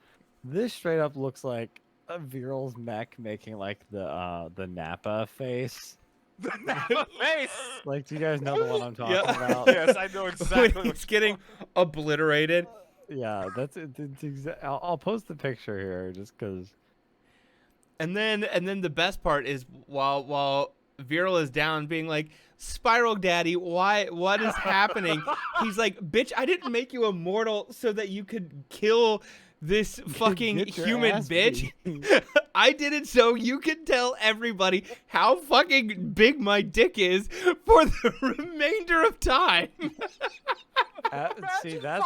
This straight up looks like a Viral's mech making like the Nappa face. The Nappa face. Like, do you guys know the one I'm talking about? Yes, I know exactly. When he's getting obliterated. Yeah, that's I'll post the picture here just because. And then the best part is while Viral is down, being like, Spiral Daddy, what is happening? He's like, bitch, I didn't make you immortal so that you could kill this fucking human bitch. I did it so you can tell everybody how fucking big my dick is for the remainder of time. See, that's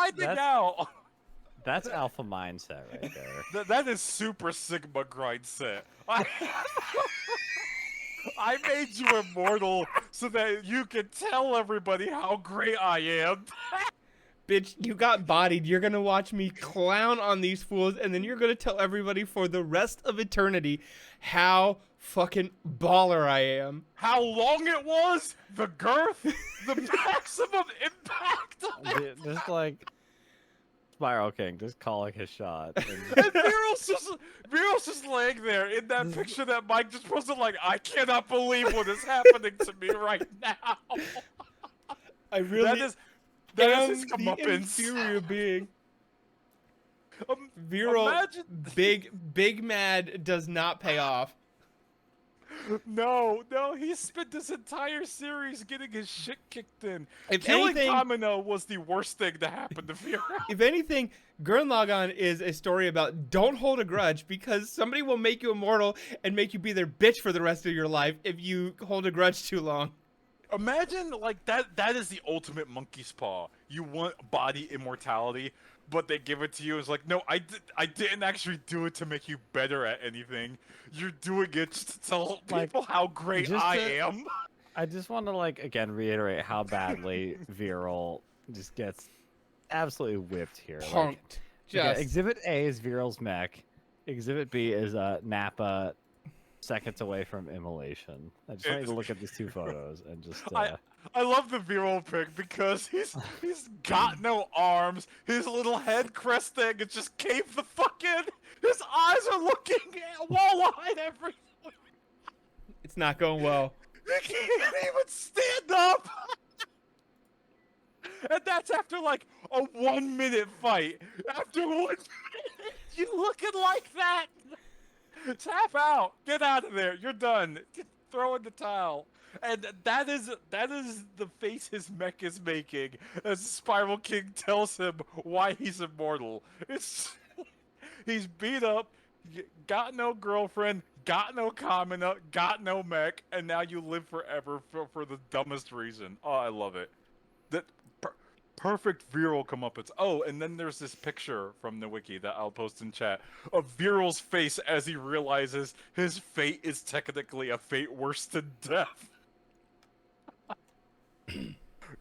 alpha mindset right there. That is super Sigma grind set. I made you immortal so that you can tell everybody how great I am. Bitch, you got bodied. You're going to watch me clown on these fools, and then you're going to tell everybody for the rest of eternity how fucking baller I am. How long it was, the girth, the maximum impact. Just like Spiral King, just calling his shot. And Viral's just laying there in that picture that Mike just posted, like, I cannot believe what is happening to me right now. I really that is his the comeuppance. inferior being. Viral, big mad does not pay off. No, he spent this entire series getting his shit kicked in. If Killing anything, Kamino was the worst thing to happen to Viral. If anything, Gurren Lagann is a story about don't hold a grudge, because somebody will make you immortal and make you be their bitch for the rest of your life if you hold a grudge too long. Imagine, like, that is the ultimate monkey's paw. You want body immortality, but they give it to you. It's like, no, I didn't actually do it to make you better at anything. You're doing it just to tell people how great I am. I just want to, like, again, reiterate how badly Viral just gets absolutely whipped here. Punked. Like, Exhibit A is Viral's mech. Exhibit B is Nappa seconds away from immolation. I just want you to look at these two photos and just. I love the Viral pic because he's got no arms. His little head crest thing is just caved the fuck in. His eyes are looking wall-eyed everywhere. It's not going well. He can't even stand up. And that's after like a 1 minute fight. After 1 minute, you looking like that. Tap out. Get out of there. You're done. Throw in the towel. And that is the face his mech is making as Spiral King tells him why he's immortal. He's beat up, got no girlfriend, got no Kamina, got no mech, and now you live forever for the dumbest reason. Oh, I love it. perfect virile comeuppance. Oh, and then there's this picture from the wiki that I'll post in chat of Viral's face as he realizes his fate is technically a fate worse than death.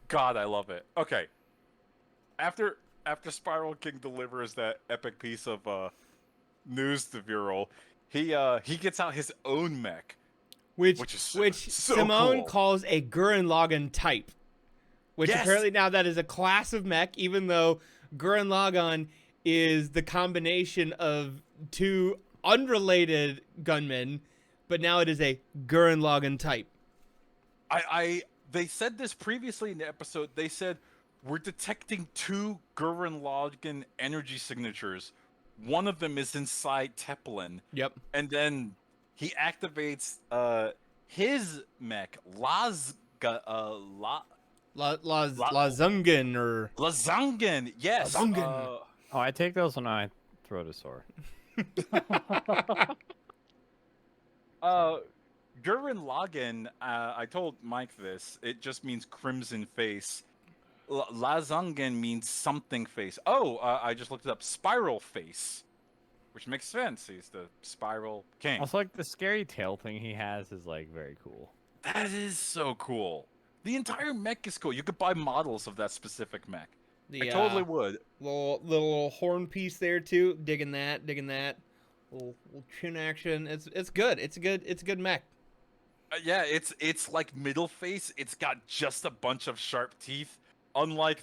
God, I love it. Okay. After Spiral King delivers that epic piece of news to Viral, he gets out his own mech, which is so Simone cool. calls a Gurren Lagann type. Which apparently now that is a class of mech, even though Gurren Lagann is the combination of two unrelated gunmen, but now it is a Gurren Lagann type. They said this previously in the episode. They said, we're detecting two Gurren Lagann energy signatures. One of them is inside Teplin. Yep. And then he activates his mech, Lazungan or Lazungan, yes. Lazungan. Oh, I take those when I throw the sword. Gurren Lagann, I told Mike this. It just means crimson face. Lazungan means something face. Oh, I just looked it up. Spiral face, which makes sense. He's the Spiral King. Also, like the scary tail thing he has is like very cool. That is so cool. The entire mech is cool. You could buy models of that specific mech. I totally would. Little horn piece there too. Digging that. Little chin action. It's good. It's a good mech. Yeah, it's like middle face. It's got just a bunch of sharp teeth. Unlike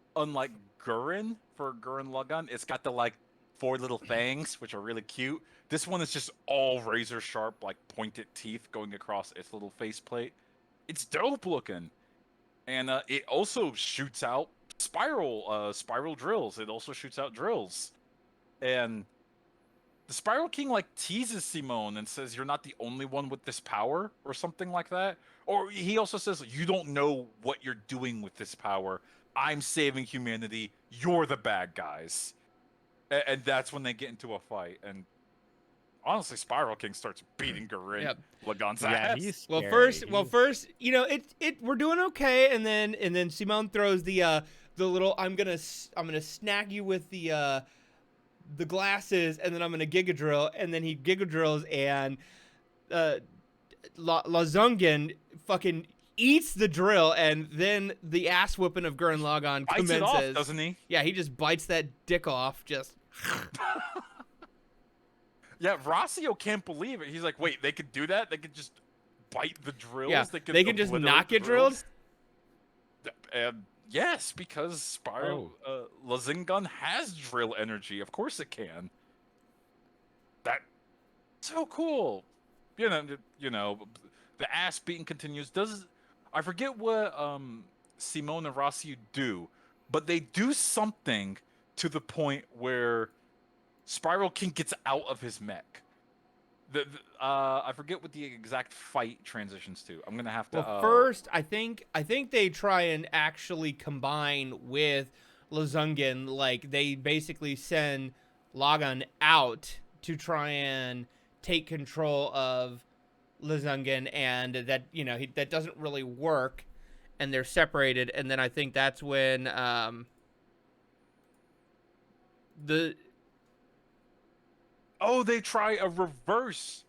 Gurren for Gurren Lagann, it's got the like 4 little fangs, which are really cute. This one is just all razor sharp, like pointed teeth going across its little faceplate. It's dope looking, and it also shoots out spiral drills. It also shoots out drills, and the Spiral King like teases Simone and says, "You're not the only one with this power," or something like that. Or he also says, "You don't know what you're doing with this power. I'm saving humanity. You're the bad guys," and that's when they get into a fight. And honestly, Spiral King starts beating Gurren Lagann's ass. He's Well, scary. first, you know, we're doing okay, and then Simone throws the little I'm gonna snag you with the glasses, and then I'm gonna Giga Drill, and then he Giga Drills, and Lazungan fucking eats the drill, and then the ass whipping of Gurren Lagann Bites commences. it off, doesn't he? Yeah, he just bites that dick off, just. Yeah, Rossio can't believe it. He's like, "Wait, they could do that? They could just bite the drills? Yeah, they can just not get drilled?" And yes, because Lazungan has drill energy. Of course it can. That's so cool. You know, the ass beating continues. I forget what Simone and Rossio do, but they do something to the point where Spiral King gets out of his mech. I forget what the exact fight transitions to. I'm gonna have to. Well, first, I think they try and actually combine with Lazungan. Like they basically send Lagann out to try and take control of Lazungan, and that that doesn't really work, and they're separated. And then I think that's when they try a reverse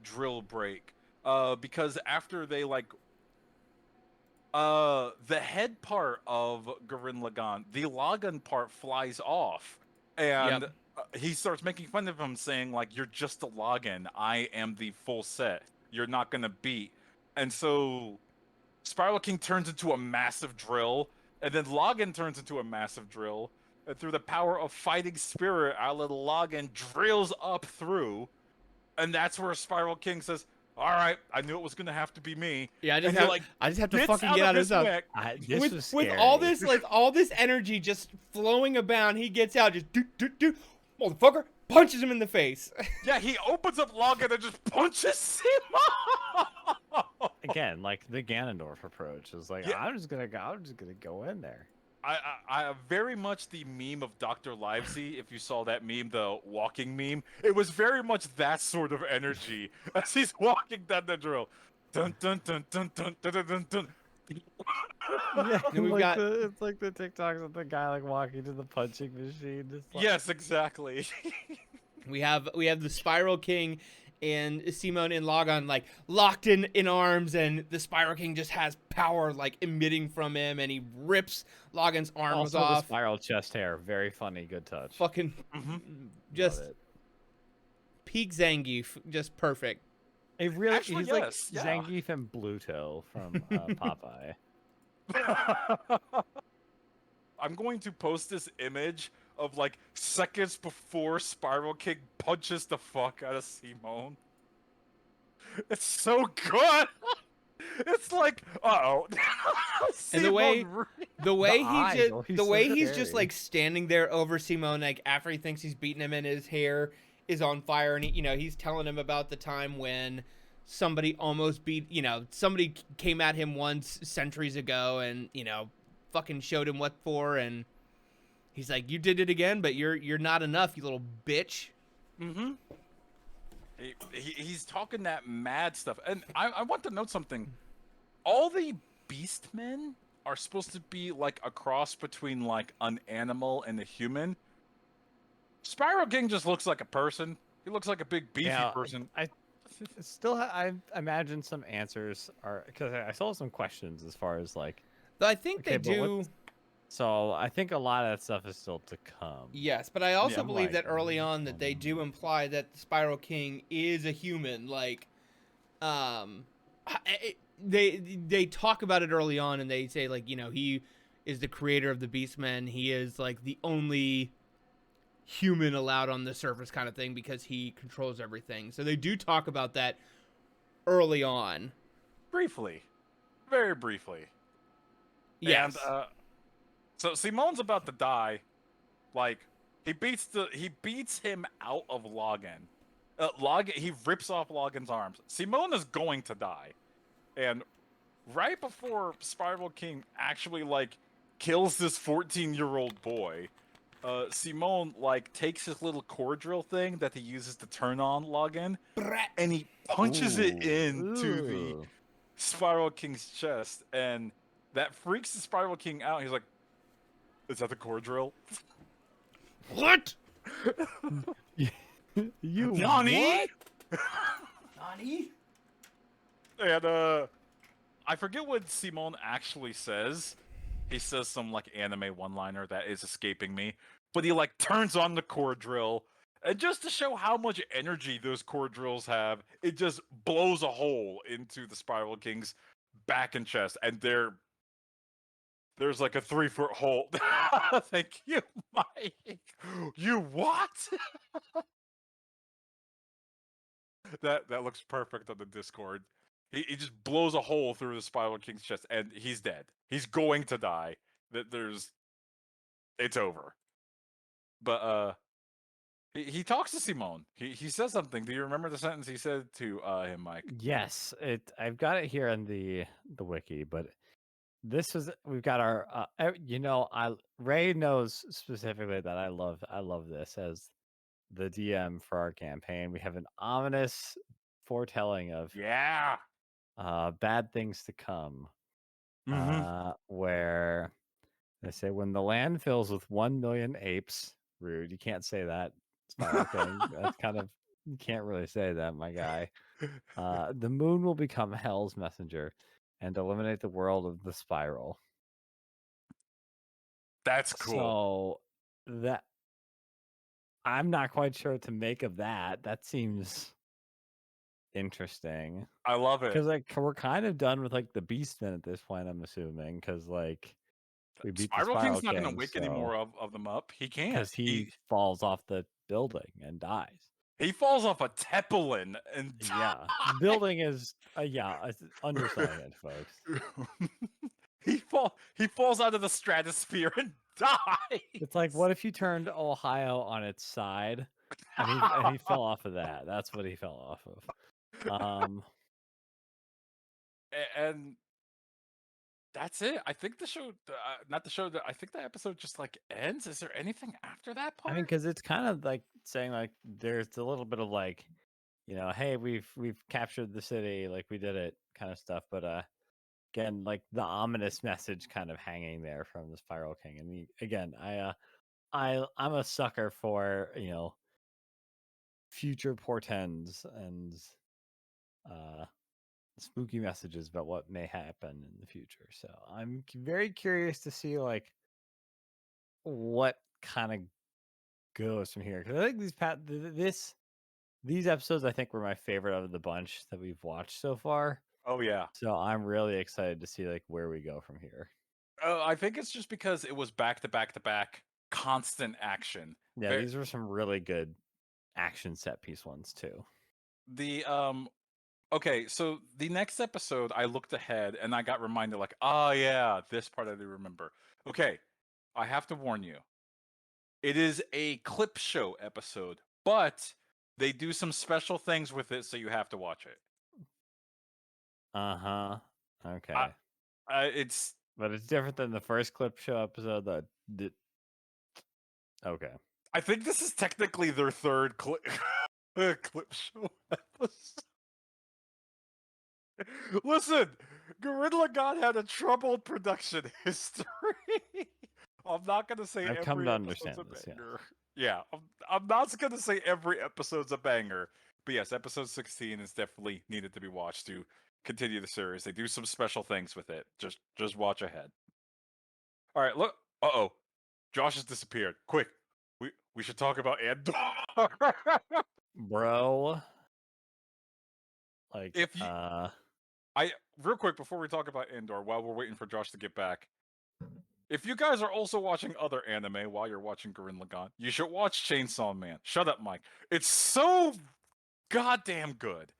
drill break because after they like the head part of Gurren Lagann, the Lagann part flies off, and he starts making fun of him, saying like, "You're just a Lagann. I am the full set. You're not gonna beat." And so Spiral King turns into a massive drill, and then Lagann turns into a massive drill. And through the power of fighting spirit, our little Lagann drills up through, and that's where Spiral King says, "All right, I knew it was gonna have to be me." Yeah, I just have to gets fucking get out of his mech. This was with scary. all this energy just flowing about. He gets out, just do, motherfucker, punches him in the face. Yeah, he opens up Lagann and just punches him. Again, like the Ganondorf approach is like, I'm just gonna go in there. I very much the meme of Dr. Livesey, if you saw that meme, the walking meme, it was very much that sort of energy as he's walking down the drill. Dun dun dun dun dun dun dun dun dun. Yeah, Then we've like got it's like the TikToks of the guy like walking to the punching machine. Just like... Yes, exactly. we have the Spiral King and Simone and Logon like locked in arms, and the Spiral King just has power like emitting from him, and he rips Logan's arms Also, the off. spiral chest hair, very funny, good touch. Fucking just Love it. peak Zangief, just perfect. It really, Actually, he's like yes, yeah. Zangief and Bluto from Popeye. I'm going to post this image of like seconds before Spiral King punches the fuck out of Simone. It's so good. It's like, uh-oh. And the way he's just scary. like standing there over Simone, like after he thinks he's beaten him and his hair is on fire, and he's telling him about the time when somebody almost beat, somebody came at him once centuries ago, and fucking showed him what for, and he's like, "You did it again, but you're not enough, you little bitch." Mm-hmm. He's talking that mad stuff, and I want to note something. All the Beastmen are supposed to be like a cross between like an animal and a human. Spiral King just looks like a person. He looks like a big beefy person. I still I imagine some answers are because I saw some questions as far as like. Though I think they do. So I think a lot of that stuff is still to come. Yes, but I also believe like, that early on that they do imply that the Spiral King is a human. Like, they talk about it early on, and they say like, he is the creator of the Beastmen. He is like the only human allowed on the surface, kind of thing, because he controls everything. So they do talk about that early on, briefly, very briefly. Yes. And so Simone's about to die. Like he beats him out of Logan. He rips off Logan's arms. Simone is going to die, and right before Spiral King actually like kills this 14-year-old boy, Simone like takes his little core drill thing that he uses to turn on Logan, and he punches it into the Spiral King's chest, and that freaks the Spiral King out. He's like, "Is that the core drill?" What? You Nani? what? Nani? And I forget what Simone actually says. He says some like anime one-liner that is escaping me, but he like turns on the core drill, and just to show how much energy those core drills have, it just blows a hole into the Spiral King's back and chest, and there's like a 3-foot hole. Thank you, Mike. You what? That looks perfect on the Discord. He just blows a hole through the Spiral King's chest, and he's dead. He's going to die. It's over. But he talks to Simone. He says something. Do you remember the sentence he said to him, Mike? Yes, I've got it here in the wiki, but we've got our Ray knows specifically that I love this as the DM for our campaign. We have an ominous foretelling of bad things to come. Where they say when the land fills with 1 million apes, rude. You can't say that. That's kind of, you can't really say that, my guy. The moon will become hell's messenger and eliminate the world of the spiral. That's cool. So that I'm not quite sure what to make of that. That seems interesting. I love it. Because like we're kind of done with like the Beastmen at this point, I'm assuming, because like we beat the Spiral King's not King, going to wake any more of them up. He can't. Because he falls off the building and dies. He falls off a Zeppelin and dies. Yeah, building is it's underselling it, folks. He falls out of the stratosphere and dies. It's like, what if you turned Ohio on its side, and he fell off of that? That's what he fell off of. And that's it. I think the show, not the show. I think the episode just like ends. Is there anything after that part? I mean, because it's kind of like saying like there's a little bit of like, hey, we've captured the city, like we did it, kind of stuff. But again, like the ominous message kind of hanging there from the Spiral King. And again, I'm a sucker for future portends and spooky messages about what may happen in the future. So I'm very curious to see like what kind of goes from here, because I think these episodes I think were my favorite of the bunch that we've watched so far. Oh yeah. So I'm really excited to see like where we go from here. I think it's just because it was back to back to back constant action. Yeah, these were some really good action set piece ones too. The okay, so the next episode I looked ahead and I got reminded like, oh yeah, this part I do remember. Okay, I have to warn you. It is a clip show episode, but they do some special things with it, so you have to watch it. Uh-huh. Okay. It's But it's different than the first clip show episode that did. Okay. I think this is technically their third clip show episode. Listen, Gurren Lagann had a troubled production history. I'm not gonna say I've come every to episode's understand a this, banger. Yeah, I'm not gonna say every episode's a banger. But yes, episode 16 is definitely needed to be watched to continue the series. They do some special things with it. Just watch ahead. All right, look. Uh-oh. Josh has disappeared. Quick. We should talk about Andor. bro. Like, If you, real quick before we talk about Andor, while we're waiting for Josh to get back, if you guys are also watching other anime while you're watching Gurren Lagann, you should watch Chainsaw Man. Shut up, Mike. It's so goddamn good.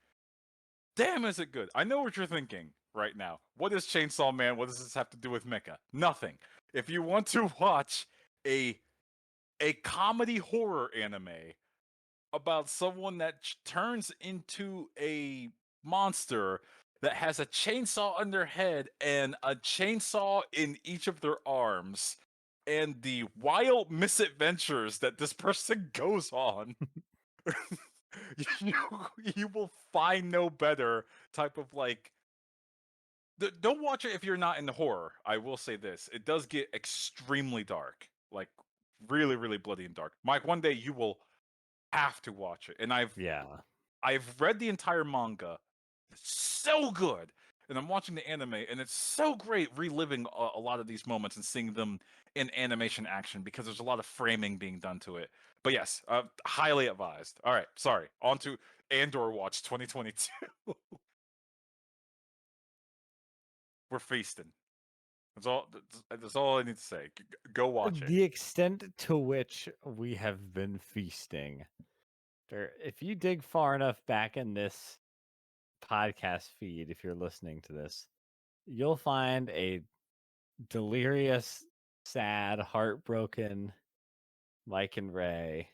Damn, is it good? I know what you're thinking right now. What is Chainsaw Man? What does this have to do with mecha? Nothing. If you want to watch a comedy horror anime about someone that turns into a monster that has a chainsaw on their head and a chainsaw in each of their arms, and the wild misadventures that this person goes on, you, you will find no better type of like. Don't watch it if you're not into horror. I will say this: it does get extremely dark, like really, really bloody and dark. Mike, one day you will have to watch it, and I've read the entire manga. It's so good. And I'm watching the anime, and it's so great reliving a lot of these moments and seeing them in animation action because there's a lot of framing being done to it. But yes, highly advised. All right, sorry. On to Andor Watch 2022. We're feasting. That's all I need to say. Go watch it. The extent to which we have been feasting. If you dig far enough back in this podcast feed, if you're listening to this, you'll find a delirious, sad, heartbroken Mike and Ray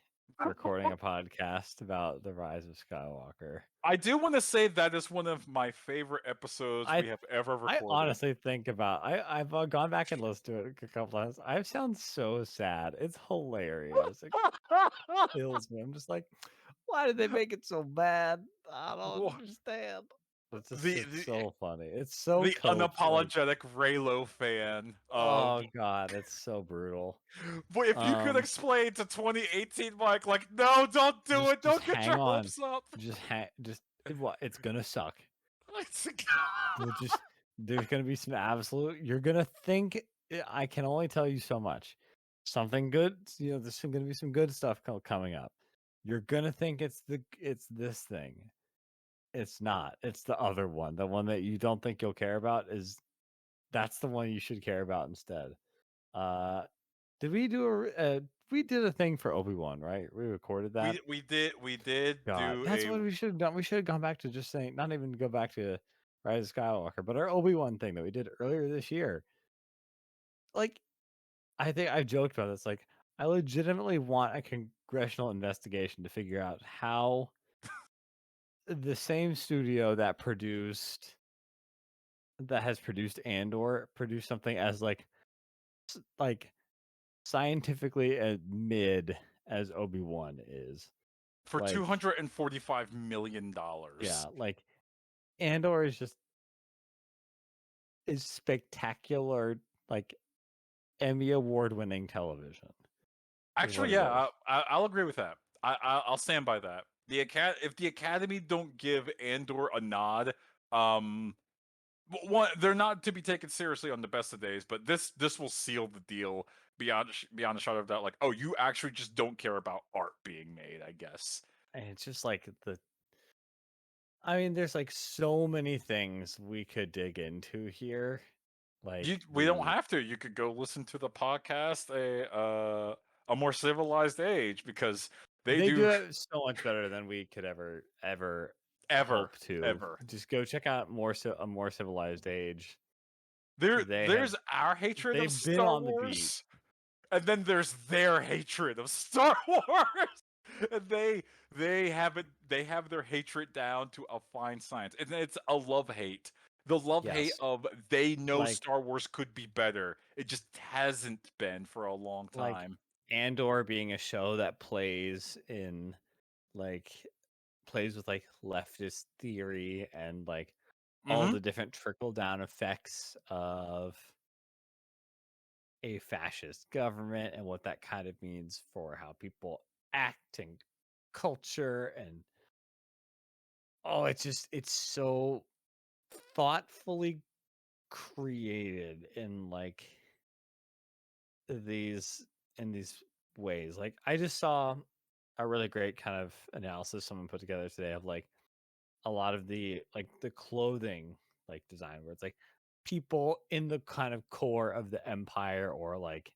recording a podcast about the rise of Skywalker. I do want to say that is one of my favorite episodes we have ever recorded. I honestly think about I've gone back and listened to it a couple times. I sound so sad. It's hilarious. It kills me. I'm just like, why did they make it so bad? I don't understand. It's just so funny. It's so the coached, unapologetic like, Raylo fan. Oh god, it's so brutal. But if you could explain to 2018 Mike, like, no, don't do it. Don't get your hopes up. It's gonna suck. There's gonna be some absolute. You're gonna think. I can only tell you so much. Something good. There's gonna be some good stuff coming up. You're gonna think it's this thing. It's not. It's the other one. The one that you don't think you'll care about that's the one you should care about instead. Did we do we did a thing for Obi-Wan, right? We recorded that. We did God, do. That's what we should have done. We should have gone back to just saying, not even go back to Rise of Skywalker, but our Obi-Wan thing that we did earlier this year. Like, I think I've joked about this. Like, I legitimately want a congressional investigation to figure out how the same studio that has produced Andor produced something as like scientifically as mid as Obi-Wan is for like, $245 million. Yeah, like Andor is just is spectacular, like Emmy award-winning television. Actually, yeah, I'll agree with that. I'll stand by that. If the Academy don't give Andor a nod, one, they're not to be taken seriously on the best of days. But this will seal the deal beyond a shadow of doubt. Like, oh, you actually just don't care about art being made, I guess. And it's just like I mean, there's like so many things we could dig into here. Like We don't have to. You could go listen to the podcast, a more civilized age, because they do do it so much better than we could ever ever hope to. ever. Just go check out a more civilized age. There's our hatred of They've been Star on the beat. Wars, and then there's their hatred of Star Wars. And they have their hatred down to a fine science, and it's a love hate. The love hate of they know Like- Star Wars could be better. It just hasn't been for a long Like- time. Andor being a show that plays in plays with like leftist theory and like all the different trickle down effects of a fascist government and what that kind of means for how people act and culture. And it's so thoughtfully created in like these ways. Like I just saw a really great kind of analysis someone put together today of like a lot of the clothing like design where it's like people in the kind of core of the empire or like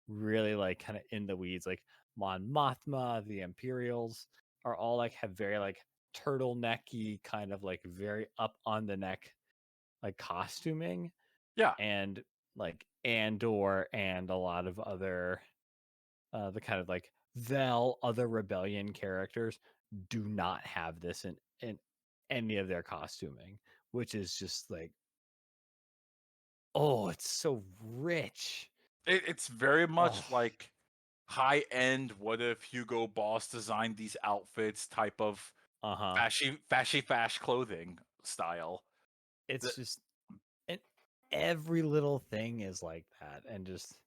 really like kind of in the weeds, like Mon Mothma, the Imperials are all like have very like turtlenecky kind of like very up on the neck like costuming. Yeah. And like Andor and a lot of other the kind of like other rebellion characters do not have this in any of their costuming, which is just like, oh, it's so rich. It's very much like high end. What if Hugo Boss designed these outfits? Type of fashy fash clothing style. It's just, and every little thing is like that, and just.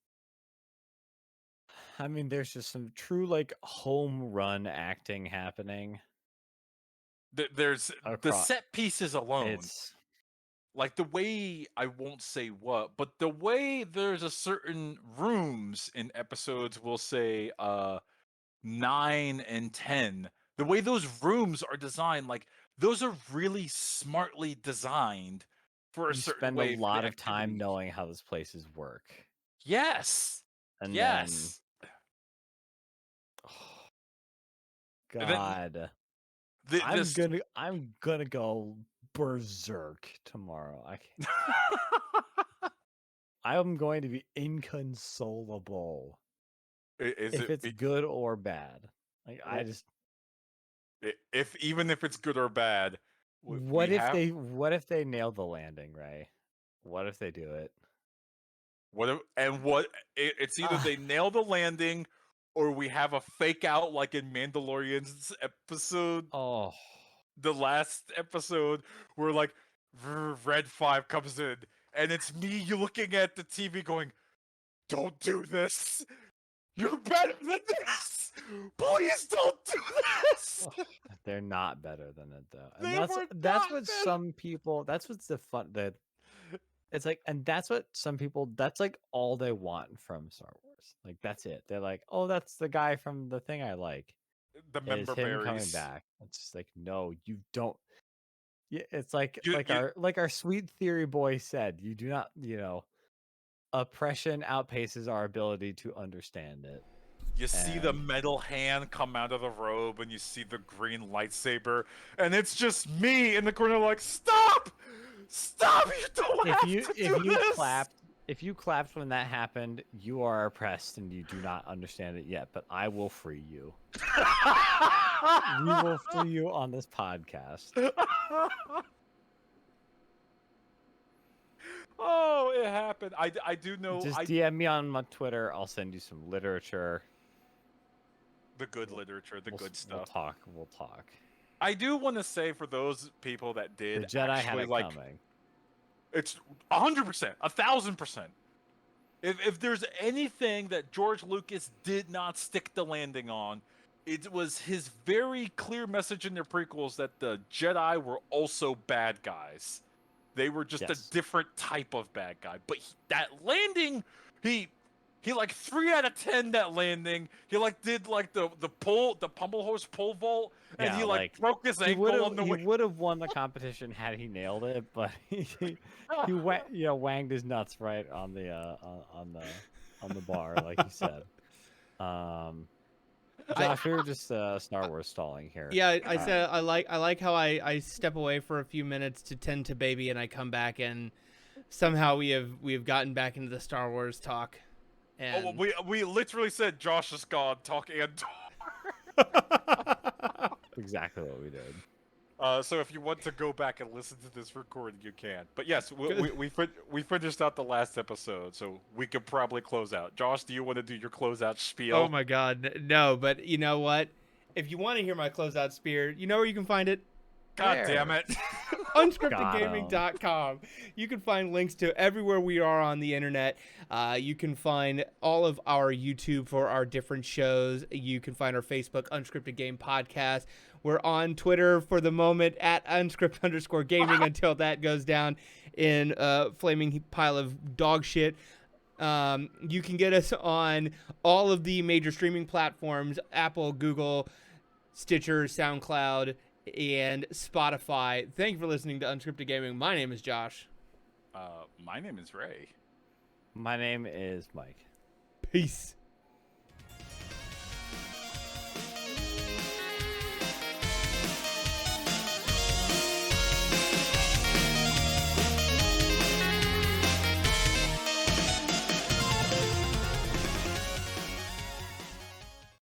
I mean, there's just some true like home run acting happening. There's the set pieces alone. Like the way, I won't say what, but the way there's a certain rooms in episodes, we'll say 9 and 10, the way those rooms are designed, like those are really smartly designed for a certain way. You spend a lot of time knowing how those places work. Yes. And yes. Then, God. I'm gonna go berserk tomorrow. I'm going to be inconsolable. If it's good or bad. Like even if it's good or bad. What if they nail the landing, Ray? What if they do it? It's either they nail the landing or we have a fake out like in Mandalorian's episode. The last episode where like Red 5 comes in and it's me looking at the TV going, "Don't do this. You're better than this. Please don't do this." They're not better than it though. And that's what some people, that's what's the fun that it's like, and that's what some people, that's like all they want from Star Wars. Like that's it. They're like, oh, that's the guy from the thing I like. The member berries coming back. It's just like, no, you don't. Yeah, it's like our sweet theory boy said, you do not, oppression outpaces our ability to understand it. You see the metal hand come out of the robe and you see the green lightsaber and it's just me in the corner like, stop! Stop! You don't have to do this! If you clapped when that happened, you are oppressed and you do not understand it yet, but I will free you. We will free you on this podcast. Oh, it happened. I do know. Just DM me on my Twitter. I'll send you some literature. The good literature, the good stuff. We'll talk. I do want to say for those people that did the Jedi actually had it coming. It's 100%, 1,000%. If there's anything that George Lucas did not stick the landing on, it was his very clear message in the prequels that the Jedi were also bad guys. They were just a different type of bad guy. But that landing, he like 3 out of 10 that landing. He like did like the pummel horse pole vault, and he like broke his ankle on the way. He would have won the competition had he nailed it, but he wanged his nuts right on the bar, like you said. Josh, we were just Star Wars stalling here. Yeah, I said I like how I step away for a few minutes to tend to baby, and I come back, and somehow we have gotten back into the Star Wars talk. And... we literally said Josh is gone, talk and talk. Exactly what we did. So if you want to go back and listen to this recording, you can. But yes, we finished out the last episode, so we could probably close out. Josh, do you want to do your closeout spiel? Oh my God, no! But you know what? If you want to hear my closeout spiel, you know where you can find it. God damn it! Unscriptedgaming.com. You can find links to everywhere we are on the internet. You can find all of our YouTube for our different shows. You can find our Facebook Unscripted Game Podcast. We're on Twitter for the moment at unscript_gaming until that goes down in a flaming pile of dog shit. You can get us on all of the major streaming platforms: Apple, Google, Stitcher, SoundCloud, and Spotify. Thank you for listening to Unscripted Gaming. My name is Josh. My name is Ray. My name is Mike. Peace.